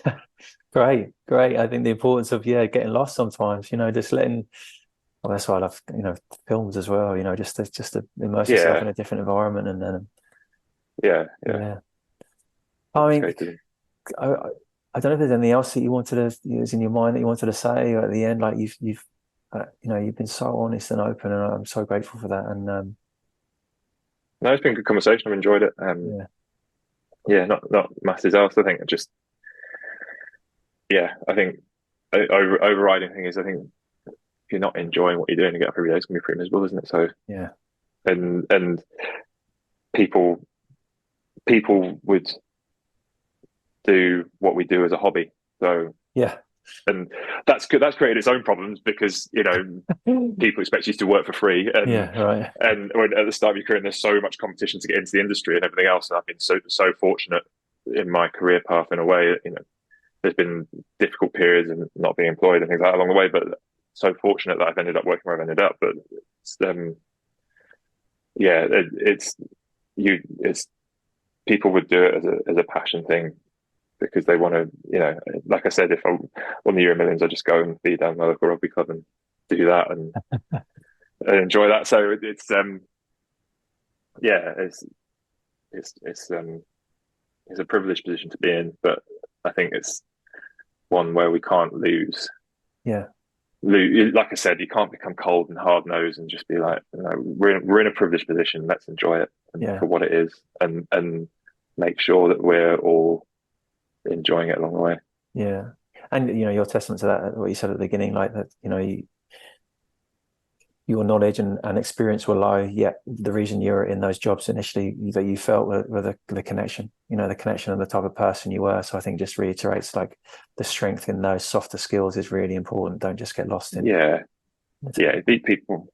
Great. I think the importance of getting lost sometimes, just letting. Well, that's why I love films as well. Just to immerse yourself in a different environment, and then I mean, I don't know if there's anything else that you wanted to use in your mind that you wanted to say at the end. Like you've been so honest and open, and I'm so grateful for that. And no, it's been a good conversation. I've enjoyed it. Not masses else. I think I think overriding thing is, I think if you're not enjoying what you're doing to get up every day, it's gonna be pretty miserable, isn't it? So and people would do what we do as a hobby. So and that's good. That's created its own problems, because people expect you to work for free, and and when at the start of your career, and there's so much competition to get into the industry and everything else. And I've been so fortunate in my career path in a way. There's been difficult periods and not being employed and things like that along the way, but so fortunate that I've ended up working where I've ended up. But it's people would do it as a passion thing, because they want to, like I said, if I won the Euro Millions, I'd just go and be down the local rugby club and do that and enjoy that. So it's a privileged position to be in, but I think it's one where we can't lose. Like I said, you can't become cold and hard nosed and just be like, we're in a privileged position. Let's enjoy it for what it is, and make sure that we're all enjoying it along the way. And your testament to that, what you said at the beginning, like that, your knowledge and experience were low, yet the reason you're in those jobs initially that you felt were the connection, the connection and the type of person you were. So I think just reiterates like the strength in those softer skills is really important. Don't just get lost in meet people,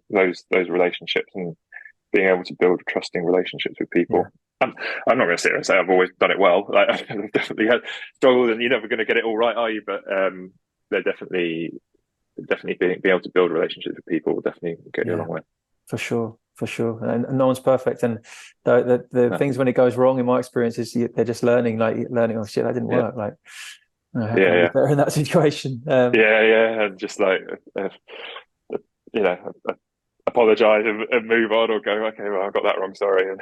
those relationships, and being able to build trusting relationships with people. I'm not going to sit here and say I've always done it well. Like, I've definitely had struggles, and you're never going to get it all right, are you? But they're definitely being able to build relationships with people will definitely get you a long way. For sure. And no one's perfect. And the things when it goes wrong, in my experience, is they're just learning. Oh shit, that didn't work. Like, how can I be better in that situation? And just like apologize and move on, or go, okay, well, I got that wrong, sorry.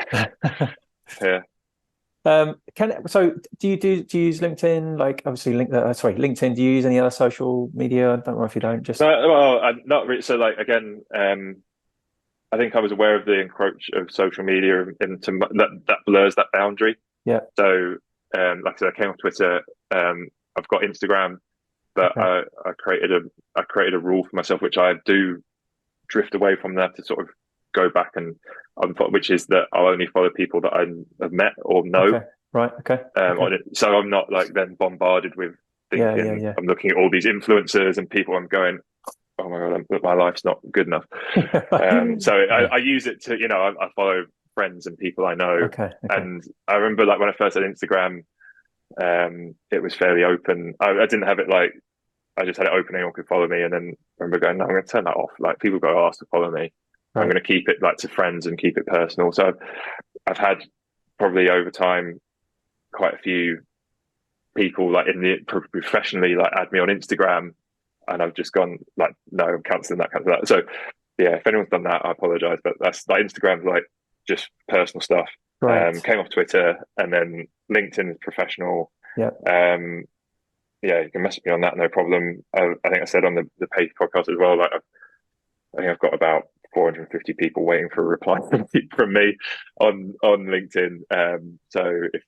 So do you use LinkedIn? Like, obviously LinkedIn. Do you use any other social media? I don't know if you don't. Just not really. So like, again, I think I was aware of the encroach of social media into that blurs that boundary. Yeah. So, like I said, I came off Twitter. I've got Instagram, but Okay. I created a rule for myself, which I do drift away from that to sort of go back and which is that I'll only follow people that I have met or know. Okay. Right. Okay. On it. So I'm not like then bombarded with Yeah. thinking Yeah. I'm looking at all these influencers and people. I'm going, oh my god, my life's not good enough. So Yeah. I use it to, I follow friends and people I know. Okay. Okay. And I remember like when I first had Instagram, it was fairly open. I didn't have it like, I just had it open, anyone could follow me. And then I remember going, no, I'm going to turn that off. Like people go ask to follow me. I'm Right. going to keep it like to friends and keep it personal. So I've had probably over time quite a few people like in the professionally like add me on Instagram, and I've just gone like, no, I'm cancelling that. So yeah, if anyone's done that, I apologize, but that's like Instagram's like just personal stuff. Right. Came off Twitter, and then LinkedIn is professional. Yeah. Yeah, you can message me on that, no problem. I think I said on the Page podcast as well, like I think I've got about 450 people waiting for a reply from me on LinkedIn. So if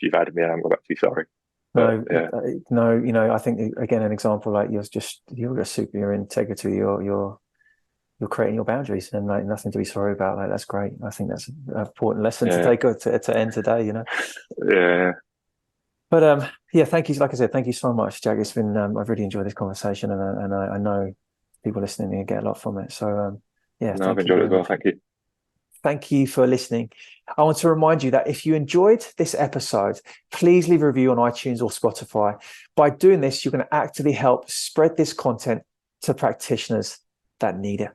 you've added me, I'm about to be sorry. But, No, yeah. no, I think again an example like you're super your integrity, you're creating your boundaries and like nothing to be sorry about. Like that's great. I think that's an important lesson to take to end today. Yeah. But yeah, thank you. Like I said, thank you so much, Jack. It's been I've really enjoyed this conversation, and I know people listening and get a lot from it. So yeah, No, I've thank you enjoyed it very as well. much. Thank you. Thank you for listening. I want to remind you that if you enjoyed this episode, please leave a review on iTunes or Spotify. By doing this, you're going to actively help spread this content to practitioners that need it.